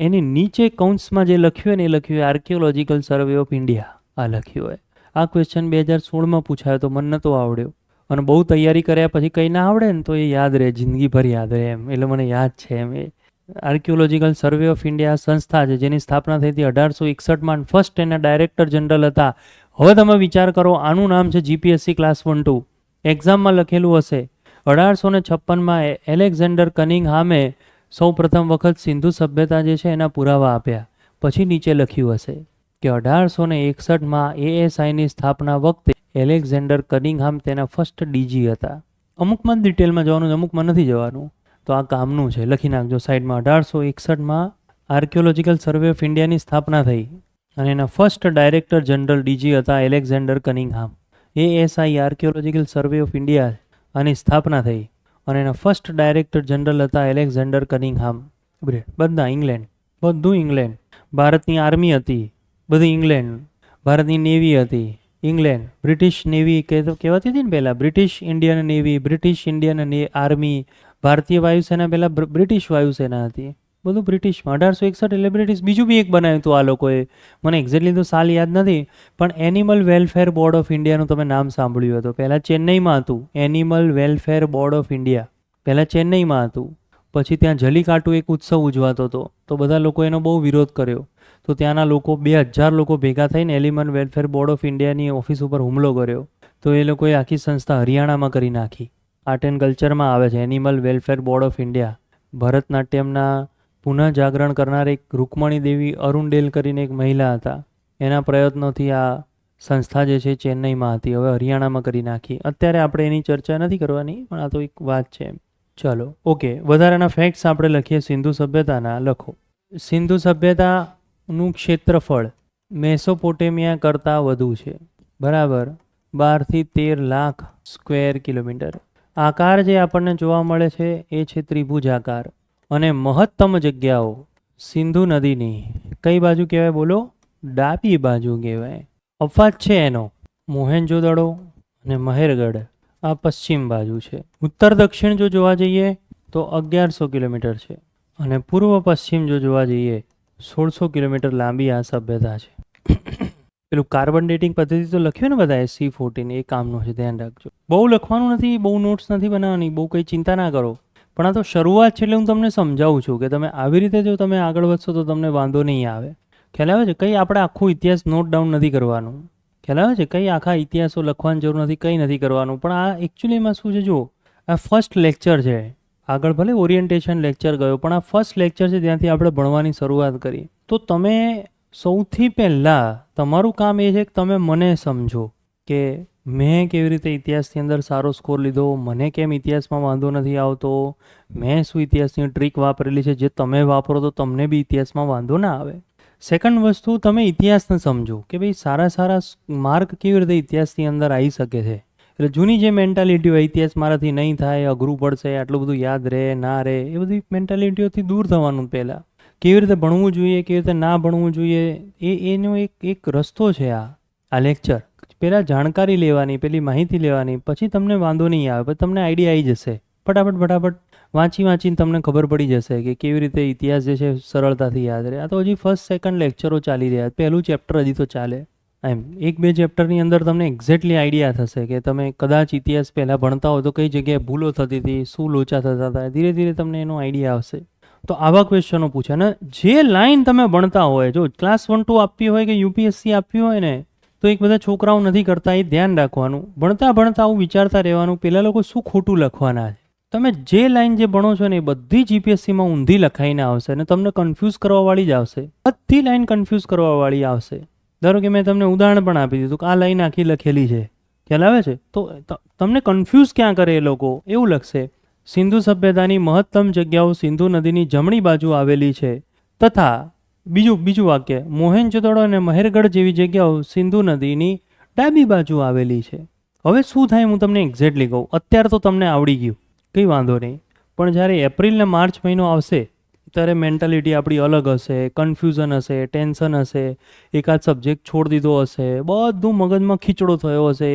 એની નીચે કૌંસમાં જે લખ્યું હોય ને, એ લખ્યું હોય આર્કિયોલોજીકલ સર્વે ઓફ ઇન્ડિયા, આ લખ્યું હોય. આ ક્વેશ્ચન 2016માં પૂછાયો તો મને નહોતો આવડ્યો, અને બહુ તૈયારી કર્યા પછી કંઈ ના આવડે ને તો એ યાદ રહે, જિંદગીભર યાદ રહે એમ. એટલે મને યાદ છે એમ. આર્કિયોલોજીકલ સર્વે ઓફ ઇન્ડિયા સંસ્થા છે જેની સ્થાપના થઈ હતી 1861માં. ફર્સ્ટ એના ડાયરેક્ટર જનરલ હતા. હવે તમે વિચાર કરો, આનું નામ છે જીપીએસસી ક્લાસ 1-2. એક્ઝામમાં લખેલું હશે. 1856માં એલેક્ઝાન્ડર કનિંગહામે સૌ પ્રથમ વખત સિંધુ સભ્યતા જે છે એના પુરાવા આપ્યા. પછી નીચે લખ્યું હશે કે 1861માં એએસઆઈની સ્થાપના વખતે એલેક્ઝાન્ડર કનિંગહામ તેના ફર્સ્ટ ડીજી હતા. અમુકમાં ડિટેલમાં જવાનું, અમુકમાં નથી જવાનું. તો આ કામનું છે, લખી નાખજો સાઈડમાં. 1861માં આર્કિયોલોજીકલ સર્વે ઓફ ઇન્ડિયાની સ્થાપના થઈ અને એના ફર્સ્ટ ડાયરેક્ટર જનરલ ડીજી હતા Alexander Cunningham. ASI archaeological survey of India આની સ્થાપના થઈ અને એના ફર્સ્ટ ડાયરેક્ટર જનરલ હતા એલેક્ઝાન્ડર કનિંગહામ. બધા ઇંગ્લેન્ડ, બધું ઇંગ્લેન્ડ. ભારતની આર્મી હતી, બધી ઇંગ્લેન્ડ. ભારતની નેવી હતી, ઇંગ્લેન્ડ. બ્રિટિશ નેવી કહેવાતી હતી ને પહેલાં, British Indian navy, British Indian army. ભારતીય વાયુસેના પહેલાં બ્રિટિશ વાયુસેના હતી, બધું બ્રિટિશમાં. 1861 એટલે બ્રિટિશ. બીજું બી એક બનાવ્યું હતું આ લોકોએ, મને એક્ઝેક્ટલી તો સાલ યાદ નથી, પણ એનિમલ વેલફેર બોર્ડ ઓફ ઇન્ડિયાનું તમે નામ સાંભળ્યું હતું. પહેલાં ચેન્નઈમાં હતું animal welfare board of India, પહેલાં ચેન્નઈમાં હતું. પછી ત્યાં જલીકાટુ એક ઉત્સવ ઉજવાતો હતો, તો બધા લોકો એનો બહુ વિરોધ કર્યો. તો ત્યાંના લોકો 2000 લોકો ભેગા થઈને એનિમલ વેલફેર બોર્ડ ઓફ ઇન્ડિયાની ઓફિસ ઉપર હુમલો કર્યો. તો એ લોકોએ આખી સંસ્થા હરિયાણામાં કરી નાખી. આર્ટ એન્ડ કલ્ચરમાં આવે છે animal welfare board of India. ભરતનાટ્યમના પુનઃ જાગરણ કરનાર એક રૂકમણી દેવી અરુણડેલ કરીને એક મહિલા હતા, એના પ્રયત્નોથી આ સંસ્થા જે છે ચેન્નઈમાં હતી, હવે હરિયાણામાં કરી નાખી. અત્યારે આપણે એની ચર્ચા નથી કરવાની, પણ આ તો એક વાત છે. ચલો ઓકે, વધારાના ફેક્ટ્સ આપણે લખીએ સિંધુ સભ્યતાના. લખો, સિંધુ સભ્યતાનું ક્ષેત્રફળ મેસોપોટેમિયા કરતાં વધુ છે, બરાબર, 12 થી 13 લાખ સ્ક્વેર કિલોમીટર. આકાર જે આપણને જોવા મળે છે એ છે ત્રિભુજ આકાર. અને મહત્તમ જગ્યાઓ સિંધુ નદીની કઈ બાજુ કહેવાય બોલો? ડાબી બાજુ કહેવાય. અપવાદ છે એનો, મોહેન્જોદડો અને મહેરગઢ આ પશ્ચિમ બાજુ છે. ઉત્તર દક્ષિણ જો જોવા જઈએ તો 1100 કિલોમીટર છે અને પૂર્વ પશ્ચિમ જો જોવા જઈએ 1600 કિલોમીટર લાંબી આ સભ્યતા છે. પેલું કાર્બન ડેટિંગ પદ્ધતિ તો લખ્યું ને બધા SC14, એ કામનું છે, ધ્યાન રાખજો. બહુ લખવાનું નથી, બહુ નોટ્સ નથી બનાવવાની, બહુ કંઈ ચિંતા ના કરો. પણ આ તો શરૂઆત છે એટલે હું તમને સમજાવું છું કે તમે આવી રીતે જો તમે આગળ વધશો તો તમને વાંધો નહીં આવે. ખ્યાલ આવે છે? કંઈ આપણે આખું ઇતિહાસ નોટ ડાઉન નથી કરવાનું. ખ્યાલ આવે છે? કંઈ આખા ઇતિહાસો લખવાની જરૂર નથી, કંઈ નથી કરવાનું. પણ આ એકચ્યુઅલીમાં શું છે, જો આ ફર્સ્ટ લેક્ચર છે. આગળ ભલે ઓરિએન્ટેશન લેક્ચર ગયો, પણ આ ફર્સ્ટ લેક્ચર છે ત્યાંથી આપણે ભણવાની શરૂઆત કરી. તો તમે સૌથી પહેલાં તમારું કામ એ છે કે તમે મને સમજો કે મેં કેવી રીતે ઇતિહાસની અંદર સારો સ્કોર લીધો, મને કેમ ઇતિહાસમાં વાંધો નથી આવતો, મેં શું ઇતિહાસની ટ્રીક વાપરેલી છે જે તમે વાપરો તો તમને બી ઇતિહાસમાં વાંધો ના આવે. સેકન્ડ વસ્તુ, તમે ઇતિહાસને સમજો કે ભાઈ સારા સારા માર્ક કેવી રીતે ઇતિહાસની અંદર આવી શકે છે. એટલે જૂની જે મેન્ટાલિટી હોય, ઇતિહાસ મારાથી નહીં થાય, અઘરું પડશે, આટલું બધું યાદ રહે ના રહે, એ બધી મેન્ટાલિટીઓથી દૂર થવાનું. પહેલાં કેવી રીતે ભણવું જોઈએ, કેવી રીતે ના ભણવું જોઈએ, એનો એક રસ્તો છે આ લેક્ચર. પહેલાં જાણકારી લેવાની, પેલી માહિતી લેવાની, પછી તમને વાંધો નહીં આવે, પછી તમને આઈડિયા આવી જશે. ફટાફટ વાંચીને તમને ખબર પડી જશે કે કેવી રીતે ઇતિહાસ જે છે સરળતાથી યાદ રહે. આ તો હજી ફર્સ્ટ સેકન્ડ લેક્ચરો ચાલી રહ્યા, પહેલું ચેપ્ટર હજી તો ચાલે. એમ 1-2 ચેપ્ટરની અંદર તમને એક્ઝેક્ટલી આઈડિયા થશે કે તમે કદાચ ઇતિહાસ પહેલાં ભણતા હો તો કઈ જગ્યાએ ભૂલો થતી હતી, શું લોચા થતા હતા. ધીરે ધીરે તમને એનો આઈડિયા આવશે. તો આવા ક્વેશ્ચનો પૂછે ને જે લાઈન તમે ભણતા હોય, જો ક્લાસ 1-2 આપવી હોય કે યુપીએસસી આપવી હોય ને, તો એક બધા છોકરાઓ નથી કરતા, એ ધ્યાન રાખવાનું. ભણતા આવું વિચારતા રહેવાનું, પેલા લોકો શું ખોટું લખવાના છે. તમે જે લાઈન જે ભણો છો ને એ બધી જીપીએસસીમાં ઊંધી લખાઈને આવશે અને તમને કન્ફ્યુઝ કરવાવાળી જ આવશે. બધી લાઈન કન્ફ્યુઝ કરવાવાળી આવશે. ધારો કે મેં તમને ઉદાહરણ પણ આપી દીધું કે આ લાઈન આખી લખેલી છે, ખ્યાલ આવે છે? તો તમને કન્ફ્યુઝ ક્યાં કરે એ લોકો? એવું લખશે, સિંધુ સભ્યતાની મહત્તમ જગ્યાઓ સિંધુ નદીની જમણી બાજુ આવેલી છે તથા બીજું વાક્ય, મોહેન્જોદડો અને મહેરગઢ જેવી જગ્યાઓ સિંધુ નદીની ડાબી બાજુ આવેલી છે. હવે શું થાય હું તમને એક્ઝેક્ટલી કહું. અત્યારે તો તમને આવડી ગયું, કંઈ વાંધો નહીં, પણ જ્યારે એપ્રિલ ને માર્ચ મહિનો આવશે ત્યારે મેન્ટાલિટી આપણી અલગ હશે, કન્ફ્યુઝન હશે, ટેન્શન હશે, એકાદ સબ્જેક્ટ છોડી દીધો હશે, બધું મગજમાં ખીચડો થયો હશે,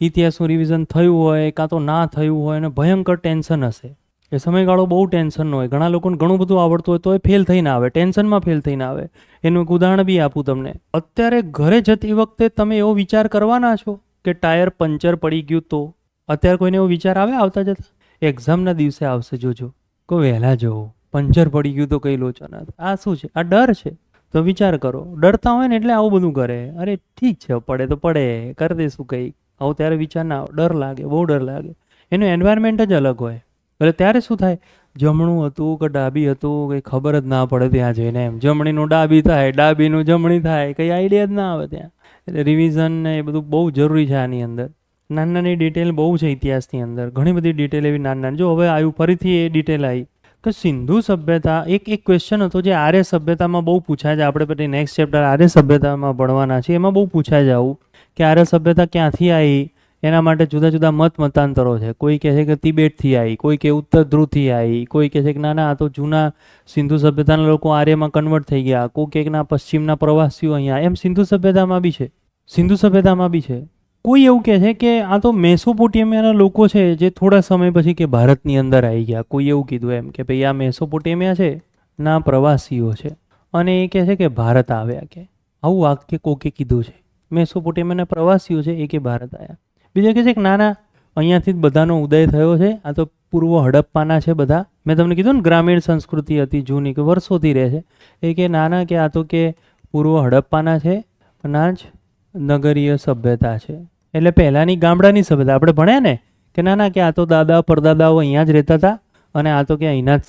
ઇતિહાસનું રિવિઝન થયું હોય કાં તો ના થયું હોય અને ભયંકર ટેન્શન હશે. એ સમયગાળો બહુ ટેન્શનનો હોય. ઘણા લોકોને ઘણું બધું આવડતું હોય તો એ ફેલ થઈને આવે, ટેન્શનમાં ફેલ થઈને આવે. એનું એક ઉદાહરણ બી આપું તમને. અત્યારે ઘરે જતી વખતે તમે એવો વિચાર કરવાના છો કે ટાયર પંચર પડી ગયું તો? અત્યારે કોઈને એવો વિચાર આવે આવતા જતા? એક્ઝામના દિવસે આવશે, જોજો. કોઈ વહેલા જવો, પંચર પડી ગયું તો કઈ લોચો ના થાય. આ શું છે? આ ડર છે. તો વિચાર કરો, ડરતા હોય ને એટલે આવું બધું કરે. અરે ઠીક છે, પડે તો પડે, કરી દઈશું કંઈ. આવું ત્યારે વિચાર ના આવે, ડર લાગે, બહુ ડર લાગે. એનું એન્વાયરમેન્ટ જ અલગ હોય. એટલે ત્યારે શું થાય, જમણું હતું કે ડાબી હતું કંઈ ખબર જ ના પડે ત્યાં જઈને. એમ જમણીનું ડાબી થાય, ડાબીનું જમણી થાય, કંઈ આઈડિયા જ ના આવે ત્યાં. એટલે રિવિઝન ને એ બધું બહુ જરૂરી છે આની અંદર. નાની નાની ડિટેલ બહુ છે ઇતિહાસની અંદર, ઘણી બધી ડિટેલ એવી નાની નાની. જો હવે આવ્યું ફરીથી એ ડિટેલ આવી કે સિંધુ સભ્યતા, એક ક્વેશ્ચન હતો જે આર્ય સભ્યતામાં બહુ પૂછાય છે. આપણે પછી નેક્સ્ટ ચેપ્ટર આર્ય સભ્યતામાં ભણવાના છે, એમાં બહુ પૂછાય છે આવું કે આર્ય સભ્યતા ક્યાંથી આવી. એના માટે જુદા જુદા મતાંતરો છે. કોઈ કહે છે કે તિબેટથી આવી, કોઈ કે ઉત્તર ધ્રુવથી આવી, કોઈ કહે છે કે ના ના આ તો જૂના સિંધુ સભ્યતાના લોકો આર્યમાં કન્વર્ટ થઈ ગયા, કોઈ કે ના પશ્ચિમના પ્રવાસીઓ અહીંયા. એમ સિંધુ સભ્યતામાં બી છે, સિંધુ સભ્યતામાં બી છે. કોઈ એવું કહે છે કે આ તો મેસોપોટેમિયાના લોકો છે જે થોડા સમય પછી કે ભારતની અંદર આવી ગયા. કોઈ એવું કીધું એમ કે ભાઈ આ મેસોપોટેમિયા છે ના પ્રવાસીઓ છે, અને એ કહે છે કે ભારત આવ્યા. કે આવું વાક્ય કોકે કીધું છે, મેસોપોટેમિયાના પ્રવાસીઓ છે એ કે ભારત આવ્યા. બીજા કહે છે કે ના ના અહીંયાથી જ બધાનો ઉદય થયો છે, આ તો પૂર્વ હડપ્પાના છે બધા. મેં તમને કીધું ને ગ્રામીણ સંસ્કૃતિ હતી જૂની કે વર્ષોથી રહે છે. એ કે ના ના કે આ તો કે પૂર્વ હડપ્પાના છે, ના જ નગરીય સભ્યતા છે. એટલે પહેલાંની ગામડાની સભ્યતા આપણે ભણ્યા ને કે ના ના કે આ તો દાદા પરદાદાઓ અહીંયા જ રહેતા હતા અને આ તો કે અહીંના જ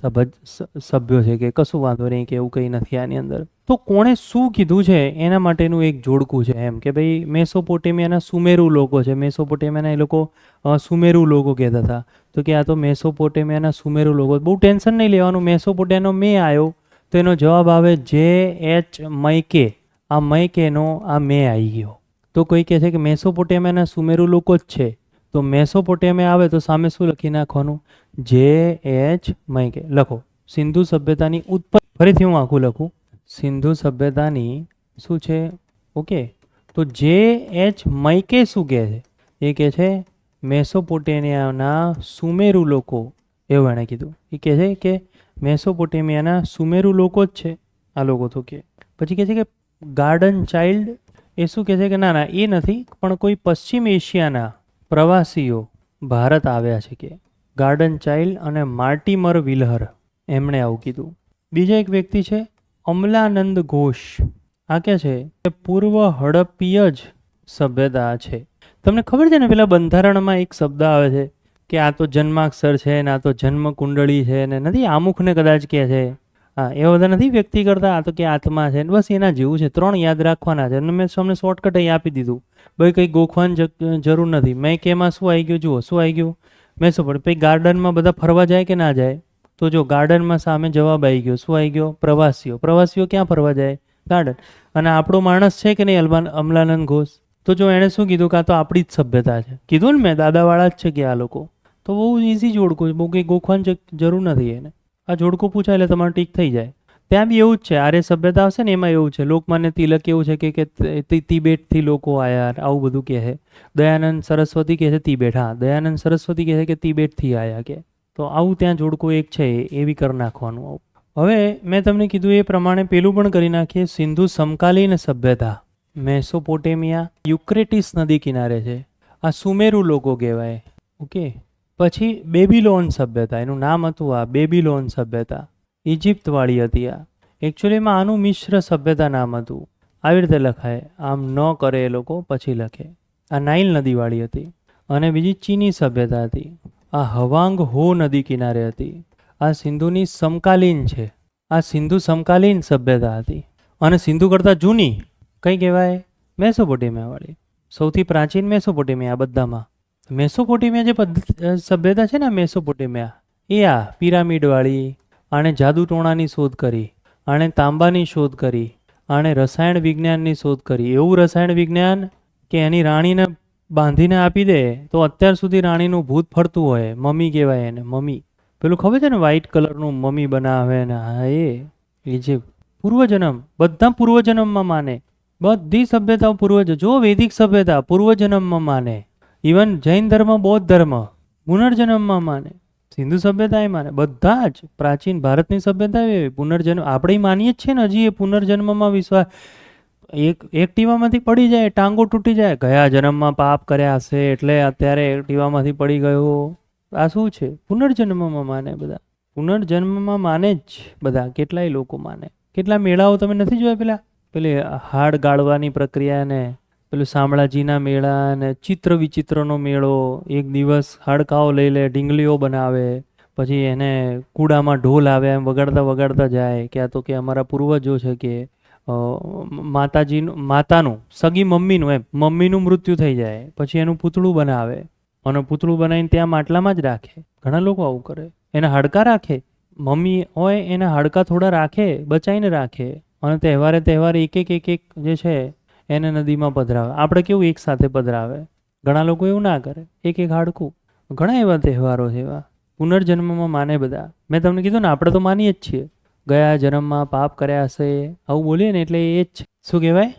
સભ્યો છે, કે કશું વાંધો નહીં, કે એવું કંઈ નથી આની અંદર. તો કોણે શું કીધું છે એના માટેનું એક જોડકું છે એમ કે ભાઈ મેસોપોટેમિયાના સુમેરુ લોકો છે. મેસોપોટેમિયાના એ લોકો સુમેરુ લોકો કહેતા હતા. તો કે આ તો મેસોપોટેમિયાના સુમેરુ લોકો. બહુ ટેન્શન નહીં લેવાનું, મેસોપોટેમિયાનો મે આવ્યો તો એનો જવાબ આવે JH મૈકે. આ મૈકેનો આ મે આવી ગયો. તો કોઈ કહે છે કે મેસોપોટેમિયાના સુમેરુ લોકો જ છે, તો મેસોપોટેમિયા આવે તો સામે શું લખી નાખવાનું? JH મૈકે લખો. સિંધુ સભ્યતાની ઉત્પત્તિ, ફરીથી હું આખું લખું, સિંધુ સભ્યતાની શું છે? ઓકે, તો JH મૈકે શું કહે છે? એ કહે છે મેસોપોટેમિયાના સુમેરુ લોકો, એવું એણે કીધું. એ કહે છે કે મેસોપોટેમિયાના સુમેરુ લોકો જ છે આ લોકો. તો કે પછી કહે છે કે ગાર્ડન ચાઇલ્ડ, એ શું કહે છે કે ના ના એ નથી, પણ કોઈ પશ્ચિમ એશિયાના પ્રવાસીઓ ભારત આવ્યા છે. કે ગાર્ડન ચાઇલ્ડ અને માર્ટિમર વિલહર, એમણે આવું કીધું. બીજા એક વ્યક્તિ છે અમલાનંદ ઘોષ. આ કે છે કે પૂર્વ હડપ્પીય જ સભ્યતા છે. તમને ખબર છે ને પેલા બંધારણમાં એક શબ્દ આવે છે કે આ તો જન્માક્ષર છે ને આ તો જન્મ કુંડળી છે ને નથી, આમુખને કદાચ કહે છે. હા, એ બધા નથી વ્યક્તિ કરતા, આ તો કે આત્મા છે. બસ એના જેવું છે. 3 યાદ રાખવાના છે. અને મેં તમને શોર્ટકટ અહીં આપી દીધું. ભાઈ કંઈ ગોખવાની જરૂર નથી. મેં કેમાં શું આવી ગયું જુઓ, શું આવી ગયું મેસોપોટેમિયા. પછી ગાર્ડનમાં બધા ફરવા જાય કે ના જાય? તો જો ગાર્ડનમાં સામે જવાબ આવી ગયો. શું આવી ગયો? પ્રવાસીઓ. પ્રવાસીઓ ક્યાં ફરવા જાય? ગાર્ડન. અને આપણો માણસ છે કે નહીં અમલાનંદ ઘોષ? તો જો એણે શું કીધું કે આ તો આપણી જ સભ્યતા છે. કીધું ને મેં, દાદાવાળા જ છે કે આ લોકો. તો બહુ ઇઝી જોડકું છે, બહુ કંઈ ગોખવાની જરૂર નથી એને. આ જોડકું પૂછાય એટલે તમારે ટીક થઈ જાય. ત્યાં બી એવું જ છે, આર્ય સભ્યતા આવશે ને એમાં એવું છે. લોકમાન્ય તિલક એવું છે કે તિબેટથી લોકો આવ્યા, આવું બધું કહે છે. દયાનંદ સરસ્વતી કહે છે તિબેટ. હા, દયાનંદ સરસ્વતી કહે છે કે તિબેટથી આવ્યા. કે તો આવું ત્યાં જોડકું એક છે એ બી કરી નાખવાનું. આવું હવે મેં તમને કીધું એ પ્રમાણે પેલું પણ કરી નાખીએ. સિંધુ સમકાલીન સભ્યતા, મેસોપોટેમિયા યુક્રેટિસ નદી કિનારે છે. આ સુમેરુ લોકો કહેવાય. ઓકે, પછી બેબીલોન સભ્યતા, એનું નામ હતું આ બેબીલોન સભ્યતા. ઇજિપ્તવાળી હતી આ. એકચ્યુઅલીમાં આનું મિશ્ર સભ્યતા નામ હતું. આવી રીતે લખાય, આમ ન કરે એ લોકો પછી લખે. આ નાઇલ નદીવાળી હતી. અને બીજી ચીની સભ્યતા હતી. આ હવાંગ હો નદી કિનારે હતી. આ સિંધુની સમકાલીન છે. આ સિંધુ સમકાલીન સભ્યતા હતી. અને સિંધુ કરતાં જૂની કઈ કહેવાય? મેસોપોટેમિયાવાળી. સૌથી પ્રાચીન મેસોપોટેમિયા બધામાં. મેસોપોટેમિયા જે સભ્યતા છે ને મેસોપોટેમિયા, એ આ પિરામિડવાળી. આણે જાદુ ટોણાની શોધ કરી, આણે તાંબાની શોધ કરી, આણે રસાયણ વિજ્ઞાનની શોધ કરી. એવું રસાયણ વિજ્ઞાન કે એની રાણીને બાંધીને આપી દે તો અત્યાર સુધી રાણીનું ભૂત ફરતું હોય. મમ્મી કહેવાય એને, મમ્મી. પેલું ખબર છે ને વ્હાઇટ કલરનું મમ્મી બનાવે ને, હા એ જે પૂર્વજન્મ, બધા પૂર્વજન્મમાં માને. બધી સભ્યતાઓ પૂર્વજ, જો વૈદિક સભ્યતા પૂર્વજન્મમાં માને. ઇવન જૈન ધર્મ, બૌદ્ધ ધર્મ પુનર્જન્મમાં માને. સિંધુ સભ્યતા એ માને. બધા જ પ્રાચીન ભારતની સભ્યતા એ પુનર્જન્મ આપણે માનીએ જ છે ને હજી. એ પુનર્જન્મમાં વિશ્વાસ. એક ટીવામાંથી પડી જાય, ટાંગો તૂટી જાય, ગયા જન્મમાં પાપ કર્યા હશે એટલે અત્યારે એક ટીવામાંથી પડી ગયો. આ શું છે? પુનર્જન્મમાં માને બધા. પુનર્જન્મમાં માને જ બધા, કેટલાય લોકો માને. કેટલા મેળાઓ તમે નથી જોયા, પેલી હાડ ગાળવાની પ્રક્રિયા ને પેલું શામળાજીના મેળા ને ચિત્ર વિચિત્રનો મેળો, એક દિવસ હાડકાઓ લઈ લે, ઢીંગલીઓ બનાવે, પછી એને કૂડામાં ઢોલ આવે એમ વગાડતા વગાડતા જાય કે આ તો કે અમારા પૂર્વજો છે કે માતાનું સગી મમ્મીનું એમ મમ્મીનું મૃત્યુ થઈ જાય પછી એનું પૂતળું બનાવે અને પૂતળું બનાવીને ત્યાં માટલામાં જ રાખે. ઘણા લોકો આવું કરે. એના હાડકાં રાખે, મમ્મી હોય એના હાડકાં થોડા રાખે, બચાવીને રાખે અને તહેવારે એક એક જે છે એને નદીમાં પધરાવે. આપણે કેવું એક સાથે પધરાવે, ઘણા લોકો એવું ના કરે, એક એક હાડકું. ઘણા એવા તહેવારો છે એવા પુનર્જન્મમાં માને બધા. મેં તમને કીધું ને, આપણે તો માનીએ જ છીએ, ગયા જન્મમાં પાપ કર્યા હશે આવું બોલીએ ને એટલે એ જ શું કહેવાય,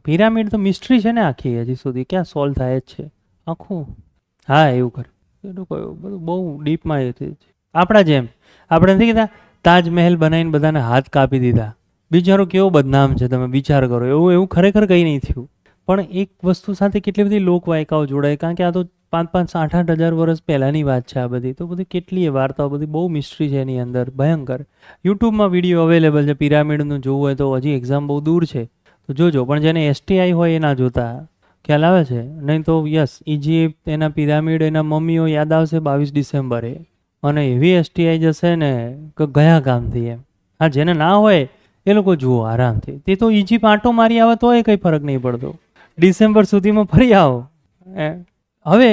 પિરામિડ તો મિસ્ટ્રી છે ને આખી, હજી સુધી ક્યાં સોલ્વ થાય જ છે આખું. હા એવું કરે બધું બહુ ડીપમાં એ છે. આપણા જેમ આપણે નથી કહેતા તાજમહેલ બનાવીને બધાને હાથ કાપી દીધા, બિચારો કેવો બદનામ છે, તમે વિચાર કરો. એવું ખરેખર કંઈ નહીં થયું, પણ એક વસ્તુ સાથે કેટલી બધી લોકવાયકાઓ જોડાય, કારણ કે આ તો 5-5, 8-8 હજાર વર્ષ પહેલાંની વાત છે આ બધી. તો બધી કેટલી વાર્તાઓ, બધી બહુ મિસ્ટ્રી છે એની અંદર, ભયંકર. યુટ્યુબમાં વિડીયો અવેલેબલ છે, પિરામિડનું જોવું હોય તો. હજી એક્ઝામ બહુ દૂર છે તો જોજો, પણ જેને STI હોય એ ના જોતા, ખ્યાલ આવે છે? નહીં તો યસ, ઇજિપ્ત, એના પિરામિડ, એના મમ્મીઓ યાદ આવશે 22 ડિસેમ્બરે, અને એવી STI જશે ને કે ગયા કામથી એમ. હા, જેને ના હોય એ લોકો જુઓ આરામથી. તે તો ઇજિપ્ત આંટો મારી આવે તોય કંઈ ફરક નહીં પડતો, ડિસેમ્બર સુધીમાં ફરી આવો. હવે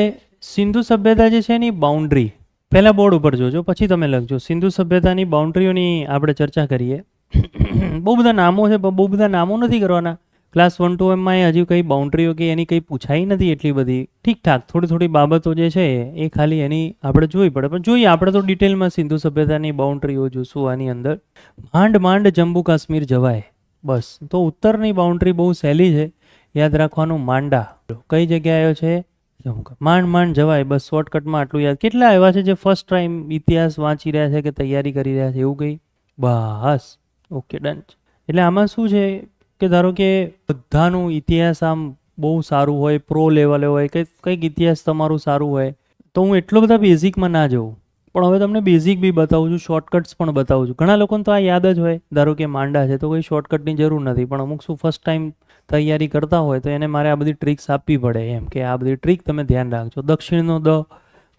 સિંધુ સભ્યતા જે છે એની બાઉન્ડ્રી પહેલાં બોર્ડ ઉપર જોજો, પછી તમે લખજો. સિંધુ સભ્યતાની બાઉન્ડ્રીઓની આપણે ચર્ચા કરીએ. બહુ બધા નામો છે, બહુ બધા નામો નથી કરવાના. ક્લાસ 1 to 2 હજી કંઈ બાઉન્ડ્રીઓ કે એની કંઈ પૂછાઈ નથી એટલી બધી. ઠીકઠાક થોડી બાબતો જે છે એ ખાલી એની આપણે જોવી પડે, પણ જોઈએ આપણે તો ડિટેલમાં સિંધુ સભ્યતાની બાઉન્ડ્રીઓ જોશું આની અંદર. માંડ જમ્મુ કાશ્મીર જવાય બસ. તો ઉત્તરની બાઉન્ડ્રી બહુ સહેલી છે, યાદ રાખવાનું. માંડા કઈ જગ્યાએ આવ્યો છે? માંડ જવાય બસ, શોર્ટકટમાં આટલું યાદ. કેટલા એવા છે જે ફર્સ્ટ ટાઈમ ઇતિહાસ વાંચી રહ્યા છે કે તૈયારી કરી રહ્યા છે એવું કંઈ? બસ ઓકે, ડન. એટલે આમાં શું છે કે ધારો કે બધાનું ઇતિહાસ આમ બહુ સારું હોય, પ્રો લેવલે હોય, કંઈક ઇતિહાસ તમારું સારું હોય, તો હું એટલો બધા બેઝિકમાં ના જઉં, પણ હવે તમને બેઝિક બી બતાવું છું, શોર્ટકટ્સ પણ બતાવું છું. ઘણા લોકોને તો આ યાદ જ હોય, ધારો કે માંડા છે તો કોઈ શોર્ટકટની જરૂર નથી, પણ અમુક શું ફર્સ્ટ ટાઈમ તૈયારી કરતા હોય તો એને મારે આ બધી ટ્રિક્સ આપવી પડે એમ કે આ બધી ટ્રીક તમે ધ્યાન રાખજો. દક્ષિણનો દ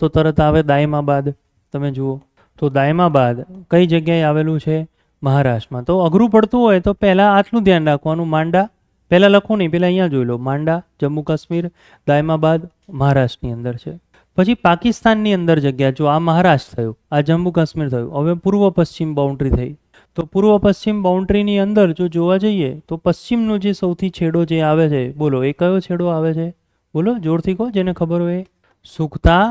તો તરત આવે દાયમાબાદ. તમે જુઓ તો દાયમાબાદ કઈ જગ્યાએ આવેલું છે? મહારાષ્ટ્રમાં. તો અઘરું પડતું હોય તો પહેલાં આટલું ધ્યાન રાખવાનું, માંડા પહેલાં લખો નહીં, પહેલાં અહીંયા જોઈ લો. માંડા જમ્મુ કાશ્મીર, દાયમાબાદ મહારાષ્ટ્રની અંદર છે. પછી પાકિસ્તાનની અંદર જગ્યા, જો આ મહારાષ્ટ્ર થયું, આ જમ્મુ કાશ્મીર થયું. હવે પૂર્વ પશ્ચિમ બાઉન્ડ્રી થઈ. તો પૂર્વ પશ્ચિમ બાઉન્ડ્રીની અંદર જો જોવા જઈએ તો પશ્ચિમનો જે સૌથી છેડો જે આવે છે, બોલો એ કયો છેડો આવે છે? બોલો જોરથી કહો, જેને ખબર હોય. સુખતા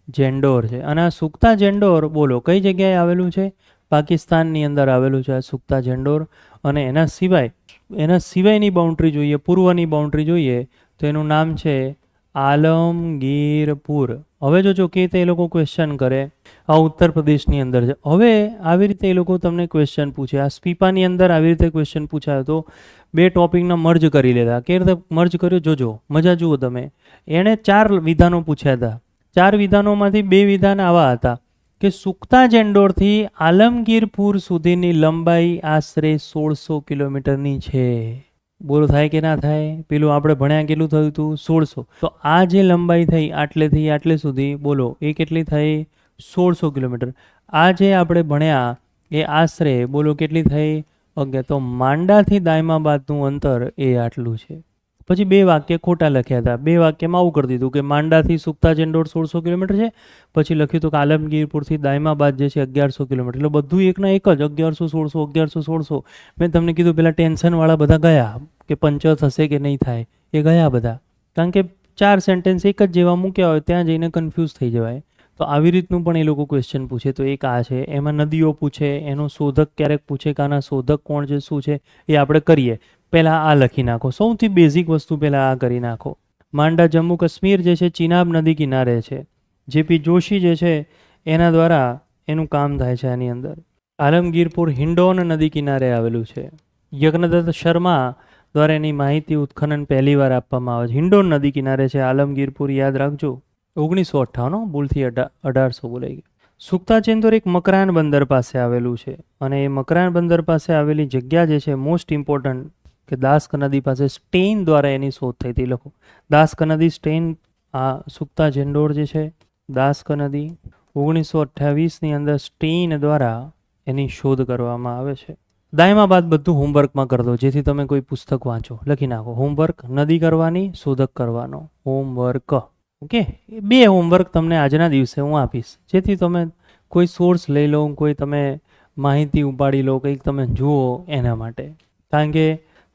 જેન્ડોર છે. અને આ સુખતા જેન્ડોર બોલો કઈ જગ્યાએ આવેલું છે? પાકિસ્તાનની અંદર આવેલું છે આ સુખતા જેન્ડોર. અને એના સિવાયની બાઉન્ડ્રી જોઈએ, પૂર્વની બાઉન્ડ્રી જોઈએ તો એનું નામ છે આલમગીરપુર. હવે જો કે તે એ લોકો ક્વેશ્ચન કરે, આ ઉત્તર પ્રદેશની અંદર છે. હવે આવી રીતે એ લોકો તમને ક્વેશ્ચન પૂછે. આ સ્પીપાની અંદર આવી રીતે ક્વેશ્ચન પૂછાયો તો બે ટોપિકના મર્જ કરી લેતા. કેવી રીતે મર્જ કર્યો જોજો, મજા જુઓ તમે. એણે 4 વિધાનો પૂછ્યા હતા. 4 વિધાનોમાંથી 2 વિધાન આવા હતા કે સુખતા જેન્ડોરથી આલમગીરપુર સુધીની લંબાઈ આશરે 1600 કિલોમીટરની છે. બોલો થાય કે ના થાય? પેલું આપણે ભણ્યા કેટલું થયું હતું? 1600. તો આ જે લંબાઈ થઈ આટલેથી આટલે સુધી, બોલો એ કેટલી થઈ? 1600 કિલોમીટર. આ જે આપણે ભણ્યા એ આશરે બોલો કેટલી થઈ? 11. તો માંડાથી દાયમાબાદનું અંતર એ આટલું છે. પછી 2 વાક્ય ખોટા લખ્યા હતા. 2 વાક્યમાં આવું કરી દીધું કે માંડાથી સુખતા જેન્ડોર 1600 કિલોમીટર છે, પછી લખ્યું હતું કે આલમગીરપુરથી દાયમાબાદ જે છે 1100 કિલોમીટર. એટલે બધું એકના એક જ, 1100 1600 1100 1600. મેં તમને કીધું પેલા ટેન્શનવાળા બધા ગયા કે પંચર થશે કે નહીં થાય, એ ગયા બધા, કારણ કે 4 સેન્ટેન્સ એક જ જેવા મૂક્યા હોય ત્યાં જઈને કન્ફ્યુઝ થઈ જવાય. તો આવી રીતનું પણ એ લોકો ક્વેશ્ચન પૂછે. તો એક આ છે. એમાં નદીઓ પૂછે, એનો શોધક ક્યારેક પૂછે કે આના શોધક કોણ છે, શું છે, એ આપણે કરીએ. પહેલાં આ લખી નાખો, સૌથી બેઝિક વસ્તુ પહેલાં આ કરી નાખો. માંડા જમ્મુ કાશ્મીર જે છે ચિનાબ નદી કિનારે છે. JP જોશી જે છે એના દ્વારા એનું કામ થાય છે આની અંદર. આલમગીરપુર હિંડોન નદી કિનારે આવેલું છે. યજ્ઞદત્ત શર્મા દ્વારા એની માહિતી ઉત્ખનન પહેલી વાર આપવામાં આવે છે. હિંડોન નદી કિનારે છે આલમગીરપુર, યાદ રાખજો. 1958, ભૂલથી 1800 બોલાઈ ગયું. સુક્તા ચેન્દોર એક મકરાન બંદર પાસે આવેલું છે અને એ મકરાન બંદર પાસે આવેલી જગ્યા જે છે મોસ્ટ ઇમ્પોર્ટન્ટ કે દાસ્ક નદી પાસે સ્ટેઇન દ્વારા એની શોધ થઈ હતી. લખો દાસ્ક નદી સ્ટેઇન. આ સુક્તા ચેન્દોર જે છે દાસ્ક નદી 1928ની અંદર સ્ટેઇન દ્વારા એની શોધ કરવામાં આવે છે. દાયમા બાદ બધું હોમવર્કમાં કરી દો જેથી તમે કોઈ પુસ્તક વાંચો. લખી નાખો હોમવર્ક નદી કરવાની શોધક કરવાનો હોમવર્ક. ઓકે, 2 હોમવર્ક તમને આજના દિવસે હું આપીશ જેથી તમે કોઈ સોર્સ લઈ લો, કોઈ તમે માહિતી ઉપાડી લો, કંઈક તમે જુઓ એના માટે. કારણ કે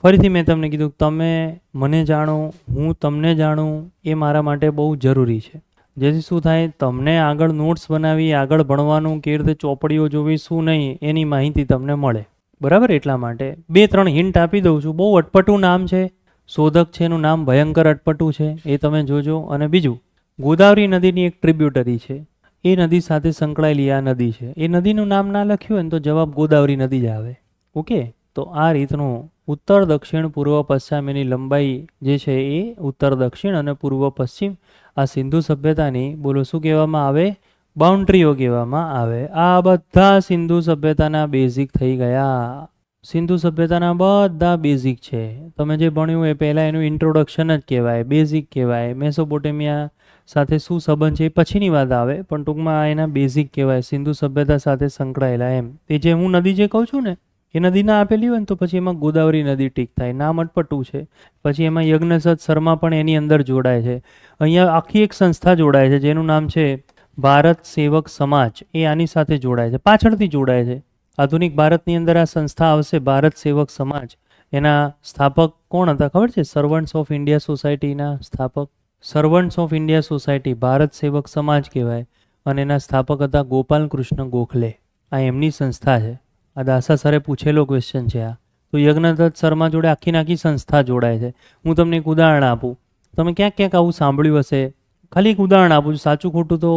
ફરીથી મેં તમને કીધું તમે મને જાણો, હું તમને જાણું એ મારા માટે બહુ જરૂરી છે. જેથી શું થાય, તમને આગળ નોટ્સ બનાવી આગળ ભણવાનું કેવી રીતે ચોપડીઓ જોવી શું નહીં એની માહિતી તમને મળે. બરાબર, એટલા માટે 2-3 હિન્ટ આપી દઉં છું. બહુ અટપટું નામ છે, શોધક છે એનું નામ ભયંકર અટપટું છે, એ તમે જોજો. અને બીજું, ગોદાવરી નદીની એક ટ્રિબ્યુટરી છે, એ નદી સાથે સંકળાયેલી આ નદી છે. એ નદીનું નામ ના લખ્યું હોય ને તો જવાબ ગોદાવરી નદી જ આવે. ઓકે, તો આ રીતનું ઉત્તર દક્ષિણ પૂર્વ પશ્ચિમ એની લંબાઈ જે છે એ ઉત્તર દક્ષિણ અને પૂર્વ પશ્ચિમ આ સિંધુ સભ્યતાની બોલો શું કહેવામાં આવે, બાઉન્ડ્રીઓ કહેવામાં આવે. આ બધા સિંધુ સભ્યતાના બેઝિક થઈ ગયા. સિંધુ સભ્યતાના બધા બેઝિક છે. તમે જે ભણ્યું એ પહેલાં એનું ઇન્ટ્રોડક્શન જ કહેવાય, બેઝિક કહેવાય. મેસોપોટેમિયા સાથે શું સંબંધ છે એ પછીની વાત આવે, પણ ટૂંકમાં એના બેઝિક કહેવાય, સિંધુ સભ્યતા સાથે સંકળાયેલા એમ. એ જે હું નદી જે કહું છું ને એ નદી ના આપેલી હોય ને તો પછી એમાં ગોદાવરી નદી ટીક થાય. નામ અટપટું છે. પછી એમાં યજ્ઞસત શર્મા પણ એની અંદર જોડાય છે. અહીંયા આખી એક સંસ્થા જોડાય છે જેનું નામ છે ભારત સેવક સમાજ. એ આની સાથે જોડાય છે, પાછળથી જોડાય છે. આધુનિક ભારતની અંદર આ સંસ્થા આવશે ભારત સેવક સમાજ. એના સ્થાપક કોણ હતા ખબર છે? સર્વન્ટ્સ ઓફ ઇન્ડિયા સોસાયટીના સ્થાપક. Servants of India society Bharat સેવક સમાજ કહેવાય અને એના સ્થાપક હતા ગોપાલ કૃષ્ણ ગોખલે. આ એમની સંસ્થા છે. આ દાસા સરે પૂછેલો ક્વેશ્ચન છે આ. તો યજ્ઞદત્ત શર્મા જોડે આખી સંસ્થા જોડાય છે. હું તમને એક ઉદાહરણ આપું. તમે ક્યાંક ક્યાંક આવું સાંભળ્યું હશે. ખાલી એક ઉદાહરણ આપું છું, સાચું ખોટું તો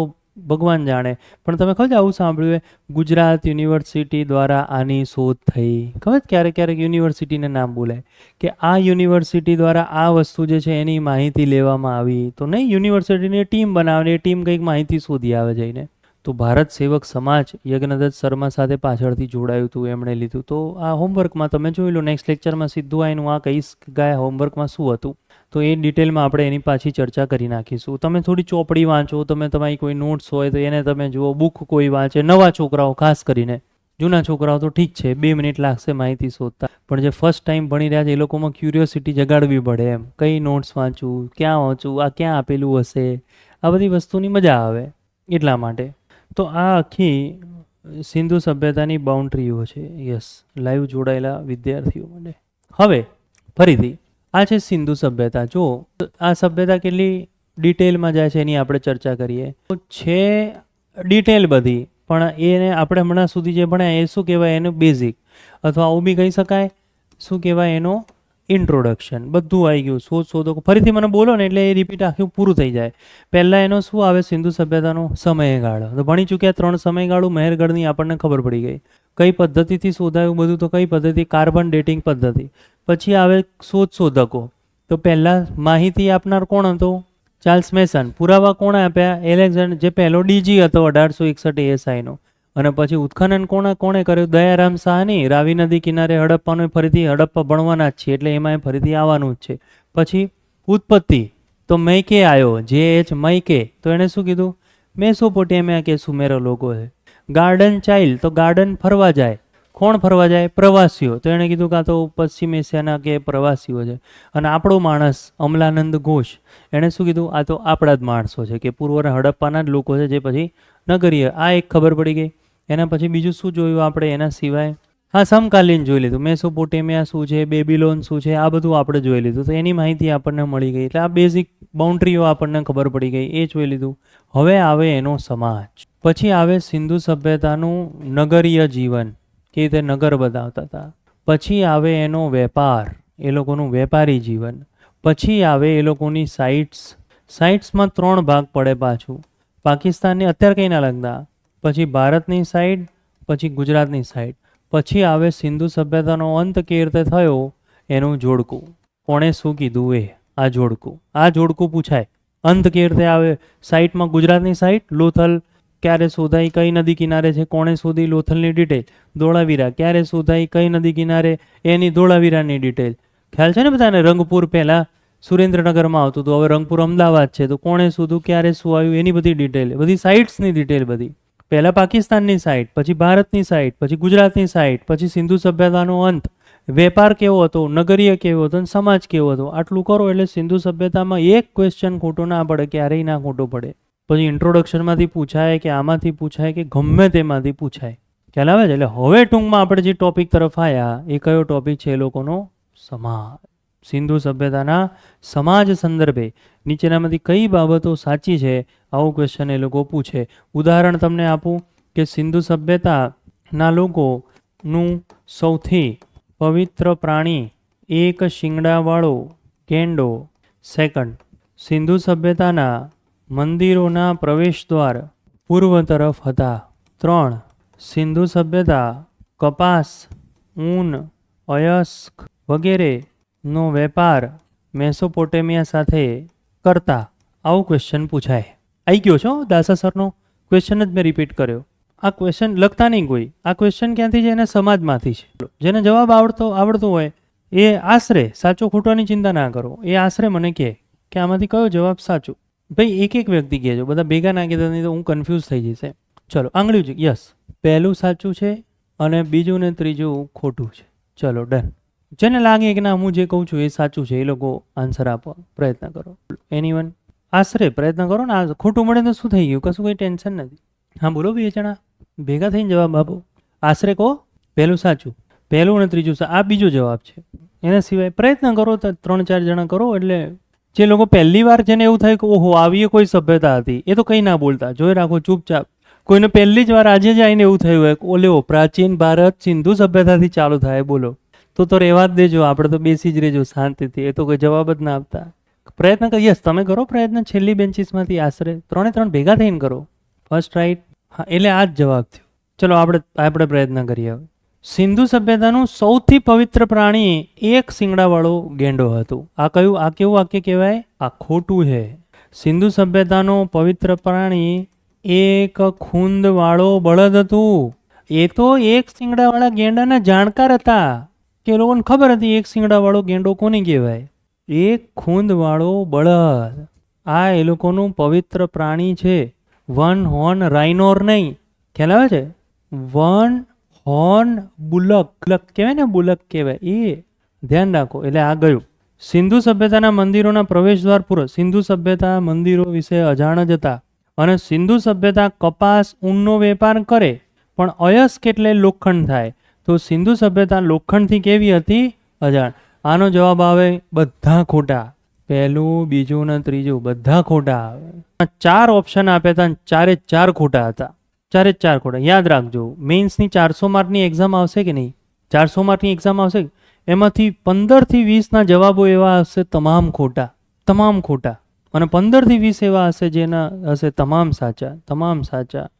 ભગવાન જાણે, પણ તમે ખબર આવું સાંભળ્યું હોય ગુજરાત યુનિવર્સિટી દ્વારા આની શોધ થઈ. ખબર ક્યારેક ક્યારેક યુનિવર્સિટીને નામ બોલાય કે આ યુનિવર્સિટી દ્વારા આ વસ્તુ જે છે એની માહિતી લેવામાં આવી. તો નહીં, યુનિવર્સિટીની ટીમ બનાવે, એ ટીમ કંઈક માહિતી શોધી આવે જઈને. તો ભારત સેવક સમાજ યજ્ઞદત્ત શર્મા સાથે પાછળથી જોડાયું હતું, એમણે લીધું. તો આ હોમવર્કમાં તમે જોઈ લો. નેક્સ્ટ લેક્ચરમાં સીધું આવીને હું આ કહીશ કે ગયા હોમવર્કમાં શું હતું, તો એ ડિટેલમાં આપણે એની પાછી ચર્ચા કરી નાખીશું. તમે થોડી ચોપડી વાંચો, તમે તમારી કોઈ નોટ્સ હોય તો એને તમે જુઓ, બુક કોઈ વાંચે, નવા છોકરાઓ ખાસ કરીને. જૂના છોકરાઓ તો ઠીક છે, 2 મિનિટ લાગશે માહિતી શોધતા, પણ જે ફર્સ્ટ ટાઈમ ભણી રહ્યા છે એ લોકોમાં ક્યુરિયોસિટી જગાડવી પડે એમ. કઈ નોટ્સ વાંચવું, ક્યાં વાંચવું, આ ક્યાં આપેલું હશે, આ બધી વસ્તુની મજા આવે એટલા માટે. તો આ આખી સિંધુ સભ્યતાની બાઉન્ડ્રીઓ છે. યસ, લાઈવ જોડાયેલા વિદ્યાર્થીઓ માટે. હવે ફરીથી આ છે સિંધુ સભ્યતા. જો આ સભ્યતા કેટલી ડિટેલમાં જાય છે એની આપણે ચર્ચા કરીએ. તો છે ડિટેલ બધી, પણ એને આપણે હમણાં સુધી જે ભણ્યા એ શું કહેવાય, એનું બેઝિક, અથવા આવું બી કહી શકાય શું કહેવાય એનો ઇન્ટ્રોડક્શન. બધું આવી ગયું. શોધો ફરીથી મને બોલો ને એટલે એ રિપીટ આખું પૂરું થઈ જાય. પહેલાં એનો શું આવે, સિંધુ સભ્યતાનો સમયગાળો. તો ભણી ચૂક્યા 3 સમયગાળું મહેરગઢની આપણને ખબર પડી ગઈ. કઈ પદ્ધતિથી શોધાયું બધું, તો કઈ પદ્ધતિ, કાર્બન ડેટિંગ પદ્ધતિ. પછી આવે શોધકો. તો પહેલાં માહિતી આપનાર કોણ હતો? Charles Mason. પુરાવા કોણ આપ્યા? એલેક્ઝાન્ડર, જે પહેલો ડીજી હતો 1861 એએસઆઈનો. અને પછી ઉત્ખનન કોણે કર્યું? દયારામ શાહની. રાવી નદી કિનારે હડપ્પાનું ફરીથી હડપ્પા ભણવાના જ છે એટલે એમાં ફરીથી આવવાનું જ છે. પછી ઉત્પત્તિ તો મૈકે આવ્યો, JH મૈકે. તો એણે શું કીધું? મેસોપોટેમિયા કે સુમેરો લોકો છે. ગાર્ડન ચાઇલ્ડ, તો ગાર્ડન ફરવા જાય. કોણ ફરવા જાય? પ્રવાસીઓ. તો એણે કીધું કાં તો પશ્ચિમ એશિયાના કે પ્રવાસીઓ છે. અને આપણો માણસ અમલાનંદ ઘોષ, એણે શું કીધું? આ તો આપણા જ માણસો છે કે પૂર્વના હડપ્પાના જ લોકો છે જે પછી નગરીય. આ એક ખબર પડી ગઈ. એના પછી બીજું શું જોયું આપણે એના સિવાય? હા, સમકાલીન જોઈ લીધું. મેસોપોટેમિયા શું છે, બેબીલોન શું છે, આ બધું આપણે જોઈ લીધું. તો એની માહિતી આપણને મળી ગઈ. એટલે આ બેઝિક બાઉન્ડ્રીઓ આપણને ખબર પડી ગઈ, એ જોઈ લીધું. હવે આવે એનો સમાજ. પછી આવે સિંધુ સભ્યતાનું નગરીય જીવન, કે રીતે નગર બનાવતા હતા. પછી આવે એનો વેપાર, એ લોકોનું વેપારી જીવન. પછી આવે એ લોકોની સાઇટ્સમાં 3 ભાગ પડે પાછું. પાકિસ્તાનને અત્યારે કંઈ ના લગતા. પછી ભારતની સાઈડ, પછી ગુજરાતની સાઈડ. પછી આવે સિંધુ સભ્યતાનો અંત કેવી રીતે થયો એનું જોડકું. કોણે શું કીધું એ આ જોડકું પૂછાય. અંત કેવી રીતે આવે? સાઈટમાં ગુજરાતની સાઈટ લોથલ ક્યારે શોધાઈ, કઈ નદી કિનારે છે, કોણે શોધી, લોથલની ડિટેલ. ધોળાવીરા ક્યારે શોધાઈ, કઈ નદી કિનારે, એની ધોળાવીરાની ડિટેલ. ખ્યાલ છે ને બધાને? રંગપુર પહેલા સુરેન્દ્રનગરમાં આવતું હતું, હવે રંગપુર અમદાવાદ છે, તો કોણે શોધું, ક્યારે શું આવ્યું, એની બધી ડિટેલ, બધી સાઇટ્સની ડિટેલ બધી. પહેલા પાકિસ્તાનની સાઇટ, પછી ભારતની સાઇટ, પછી ગુજરાતની સાઇટ, પછી સિંધુ સભ્યતાનો અંત, વેપાર કેવો હતો, નગરીય કેવો હતો, અને સમાજ કેવો હતો. આટલું કરો એટલે સિંધુ સભ્યતામાં એક ક્વેશ્ચન ખોટો ના પડે, ક્યારેય ના ખોટો પડે. પછી ઇન્ટ્રોડક્શનમાંથી પૂછાય કે આમાંથી પૂછાય કે ગમે તેમાંથી પૂછાય. ખ્યાલ આવે છે? એટલે હવે ટૂંકમાં આપણે જે ટોપિક તરફ આવ્યા એ કયો ટોપિક છે? એ લોકોનો સમાજ. સિંધુ સભ્યતાના સમાજ સંદર્ભે નીચેનામાંથી કઈ બાબતો સાચી છે, આવો ક્વેશ્ચન એ લોકો પૂછે. ઉદાહરણ તમને આપું કે સિંધુ સભ્યતાના લોકોનું સૌથી પવિત્ર પ્રાણી એક શિંગડાવાળો ગેંડો. સેકન્ડ, સિંધુ સભ્યતાના મંદિરોના પ્રવેશદ્વાર પૂર્વ તરફ હતા. 3, સિંધુ સભ્યતા કપાસ, ઊન, અયસ્ક વગેરેનો વેપાર મેસોપોટેમિયા સાથે કરતા. આવું ક્વેશ્ચન પૂછાય. આવી ગયો છો દાસા સરનો ક્વેશ્ચન જ મેં રિપીટ કર્યો. આ ક્વેશ્ચન લખતા નહીં કોઈ. આ ક્વેશ્ચન ક્યાંથી છે? એના સમાજમાંથી છે. જેને જવાબ આવડતો હોય એ આશરે સાચો ખોટોની ચિંતા ના કરો. એ આશરે મને કહે કે આમાંથી કયો જવાબ સાચો. ભાઈ એક એક વ્યક્તિ કહેજો, બધા ભેગા ના કહેતા, નહીં તો હું કન્ફ્યુઝ થઈ જશે. ચલો આંગળી છે. યસ, પહેલું સાચું છે અને બીજું ને ત્રીજું ખોટું છે. ચલો ડન. જેને લાગે કે ના હું જે કહું છું એ સાચું છે, એ લોકો આન્સર આપવા પ્રયત્ન કરો. એનીવન? આશરે પ્રયત્ન કરો ને. આ ખોટું મળે તો શું થઈ ગયું? કશું કંઈ ટેન્શન નથી. હા બોલો, બે જણા ભેગા થઈને જવાબ આપો. આશરે કહો પહેલું સાચું, પહેલું અને ત્રીજું. આ બીજો જવાબ છે. એના સિવાય પ્રયત્ન કરો તો 3-4 જણા કરો. એટલે જે લોકો પહેલી વાર જેને એવું થાય કે ઓહો આવી કોઈ સભ્યતા હતી, એ તો કંઈ ના બોલતા, જોઈ રાખો ચૂપચાપ. કોઈને પહેલી જ વાર આજે જ આવીને એવું થયું હોય ઓલે પ્રાચીન ભારત સિંધુ સભ્યતાથી ચાલુ થાય, બોલો તો રહેવા જ દેજો. આપણે તો બેસી જ રહેજો શાંતિથી. એ તો કોઈ જવાબ જ ના આપતા. પ્રયત્ન કરી. યસ, તમે કરો પ્રયત્ન. છેલ્લી બેન્ચીસમાંથી આશરે 3 ભેગા થઈને કરો. First right. હા, એટલે આ જ જવાબ થયો. ચલો આપણે પ્રયત્ન કરીએ હવે. સિંધુ સભ્યતાનું સૌથી પવિત્ર પ્રાણી એક શિંગડાવાળો ગેંડો હતું. આ કયું? આ કેવું વાક્ય કહેવાય? આ ખોટું છે. સિંધુ સભ્યતાનો પવિત્ર પ્રાણી એક ખૂંદવાળો બળદ હતું. એ તો એક શિંગડાવાળા ગેંડાના જાણકાર હતા કે એ લોકોને ખબર હતી એક શિંગડાવાળો ગેંડો કોને કહેવાય. એક ખૂંદવાળો બળદ, આ એ લોકોનું પવિત્ર પ્રાણી છે. 1 હોર્ન રાઇનોર નહીં. ખ્યાલ આવે છે? 1 હોર્ન બુલક કહેવાય ને, બુલક કહેવાય. એ ધ્યાન રાખો. એટલે આ ગયું. સિંધુ સભ્યતાના મંદિરોના પ્રવેશદ્વાર પૂર્વ. સિંધુ સભ્યતા મંદિરો વિશે અજાણ જ હતા અને સિંધુ સભ્યતા કપાસ, ઊનનો વેપાર કરે, પણ અયસ્ક એટલે લોખંડ થાય. તો સિંધુ સભ્યતા લોખંડથી કેવી હતી? અજાણ. આનો જવાબ આવે બધા ખોટા. પહેલું, બીજું ને ત્રીજું બધા ખોટા આવે. 4 ઓપ્શન આપ્યા હતા, 4 ખોટા હતા. 4 ખોટા. યાદ રાખજો, મેઇન્સની 400 માર્કની એક્ઝામ આવશે કે નહીં? 400 માર્કની એક્ઝામ આવશે, એમાંથી 15 થી 20ના જવાબો એવા હશે તમામ ખોટા. અને 15 થી 20 એવા હશે જેના હશે તમામ સાચા.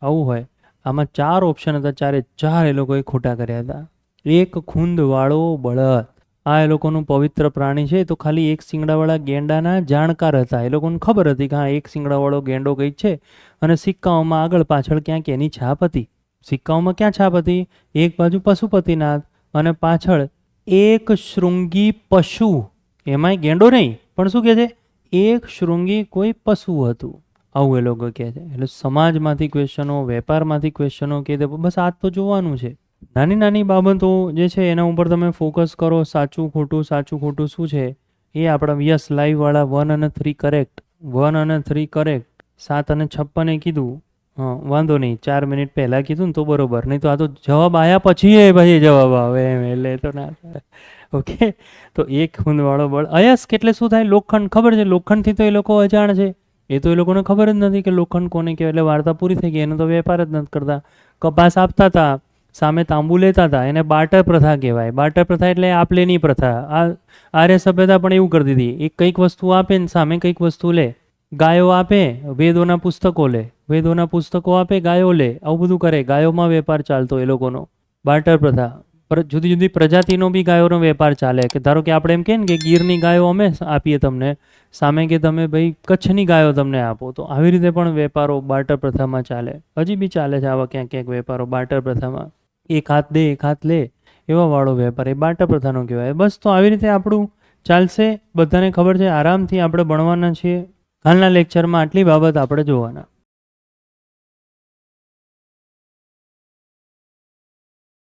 આવું હોય. આમાં 4 ઓપ્શન હતા, 4 એ લોકોએ ખોટા કર્યા હતા. એક ખૂંદવાળો બળદ, આ એ લોકોનું પવિત્ર પ્રાણી છે. તો ખાલી એક શિંગડાવાળા ગેંડાના જાણકાર હતા. એ લોકોને ખબર હતી કે હા એક શિંગડાવાળો ગેંડો કંઈક છે. અને સિક્કાઓમાં આગળ પાછળ ક્યાંક એની છાપ હતી. સિક્કાઓમાં ક્યાં છાપ હતી? એક બાજુ પશુપતિનાથ અને પાછળ એક શૃંગી પશુ. એમાંય ગેંડો નહીં, પણ શું કહે છે? એક શૃંગી કોઈ પશુ હતું. આવું એ લોકો કહે છે. એટલે સમાજમાંથી ક્વેશ્ચનો, વેપારમાંથી ક્વેશ્ચનો કે બસ આ તો જોવાનું છે. નાની બાબતો જે છે એના ઉપર તમે ફોકસ કરો. સાચું ખોટું શું છે એ આપણા યસ લાઈવવાળા 1 અને 3 કરેક્ટ. 1 અને 3 કરેક્ટ. 7 અને 56 કીધું. હા વાંધો નહીં, 4 મિનિટ પહેલાં કીધું ને તો બરોબર. નહીં તો આ તો જવાબ આવ્યા પછી એ ભાઈ જવાબ આવે એમ, એટલે તો ના થાય. ઓકે, તો એક ખૂંદવાળો બળ. અયસ્ક એટલે શું થાય? લોખંડ. ખબર છે, લોખંડથી તો એ લોકો અજાણ છે. એ તો એ લોકોને ખબર જ નથી કે લોખંડ કોને કહેવાય. એટલે વાર્તા પૂરી થઈ ગઈ. એનો તો વેપાર જ નથી કરતા. કપાસ આપતા હતા, સામે તાંબુ લેતા હતા. એને બાર્ટર પ્રથા કહેવાય. બાર્ટર પ્રથા એટલે આપલેની પ્રથા. આ આર્ય સભ્યતા પણ એવું કરતી હતી. એક કંઈક વસ્તુ આપે ને સામે કંઈક વસ્તુ લે. ગાયો આપે, વેદોના પુસ્તકો લે. વેદોના પુસ્તકો આપે, ગાયો લે. આવું બધું કરે. ગાયોમાં વેપાર ચાલતો એ લોકોનો. બાર્ટર પ્રથા. જુદી જુદી પ્રજાતિનો બી ગાયોનો વેપાર ચાલે કે ધારો કે આપણે એમ કહીએ ને કે ગીરની ગાયો અમે આપીએ તમને, સામે કે તમે ભાઈ કચ્છની ગાયો તમને આપો, તો આવી રીતે પણ વેપારો બાર્ટર પ્રથામાં ચાલે. હજી બી ચાલે છે આવા ક્યાંક ક્યાંક વેપારો બાર્ટર પ્રથામાં. એક હાથ દે એક હાથ લે એવા વાળો વેપાર એ બાર્ટર પ્રથાનો કહેવાય. બસ તો આવી રીતે આપણું ચાલશે. બધાને ખબર છે, આરામથી આપણે ભણવાના છીએ. હાલના લેક્ચરમાં આટલી બાબત આપણે જોવાના.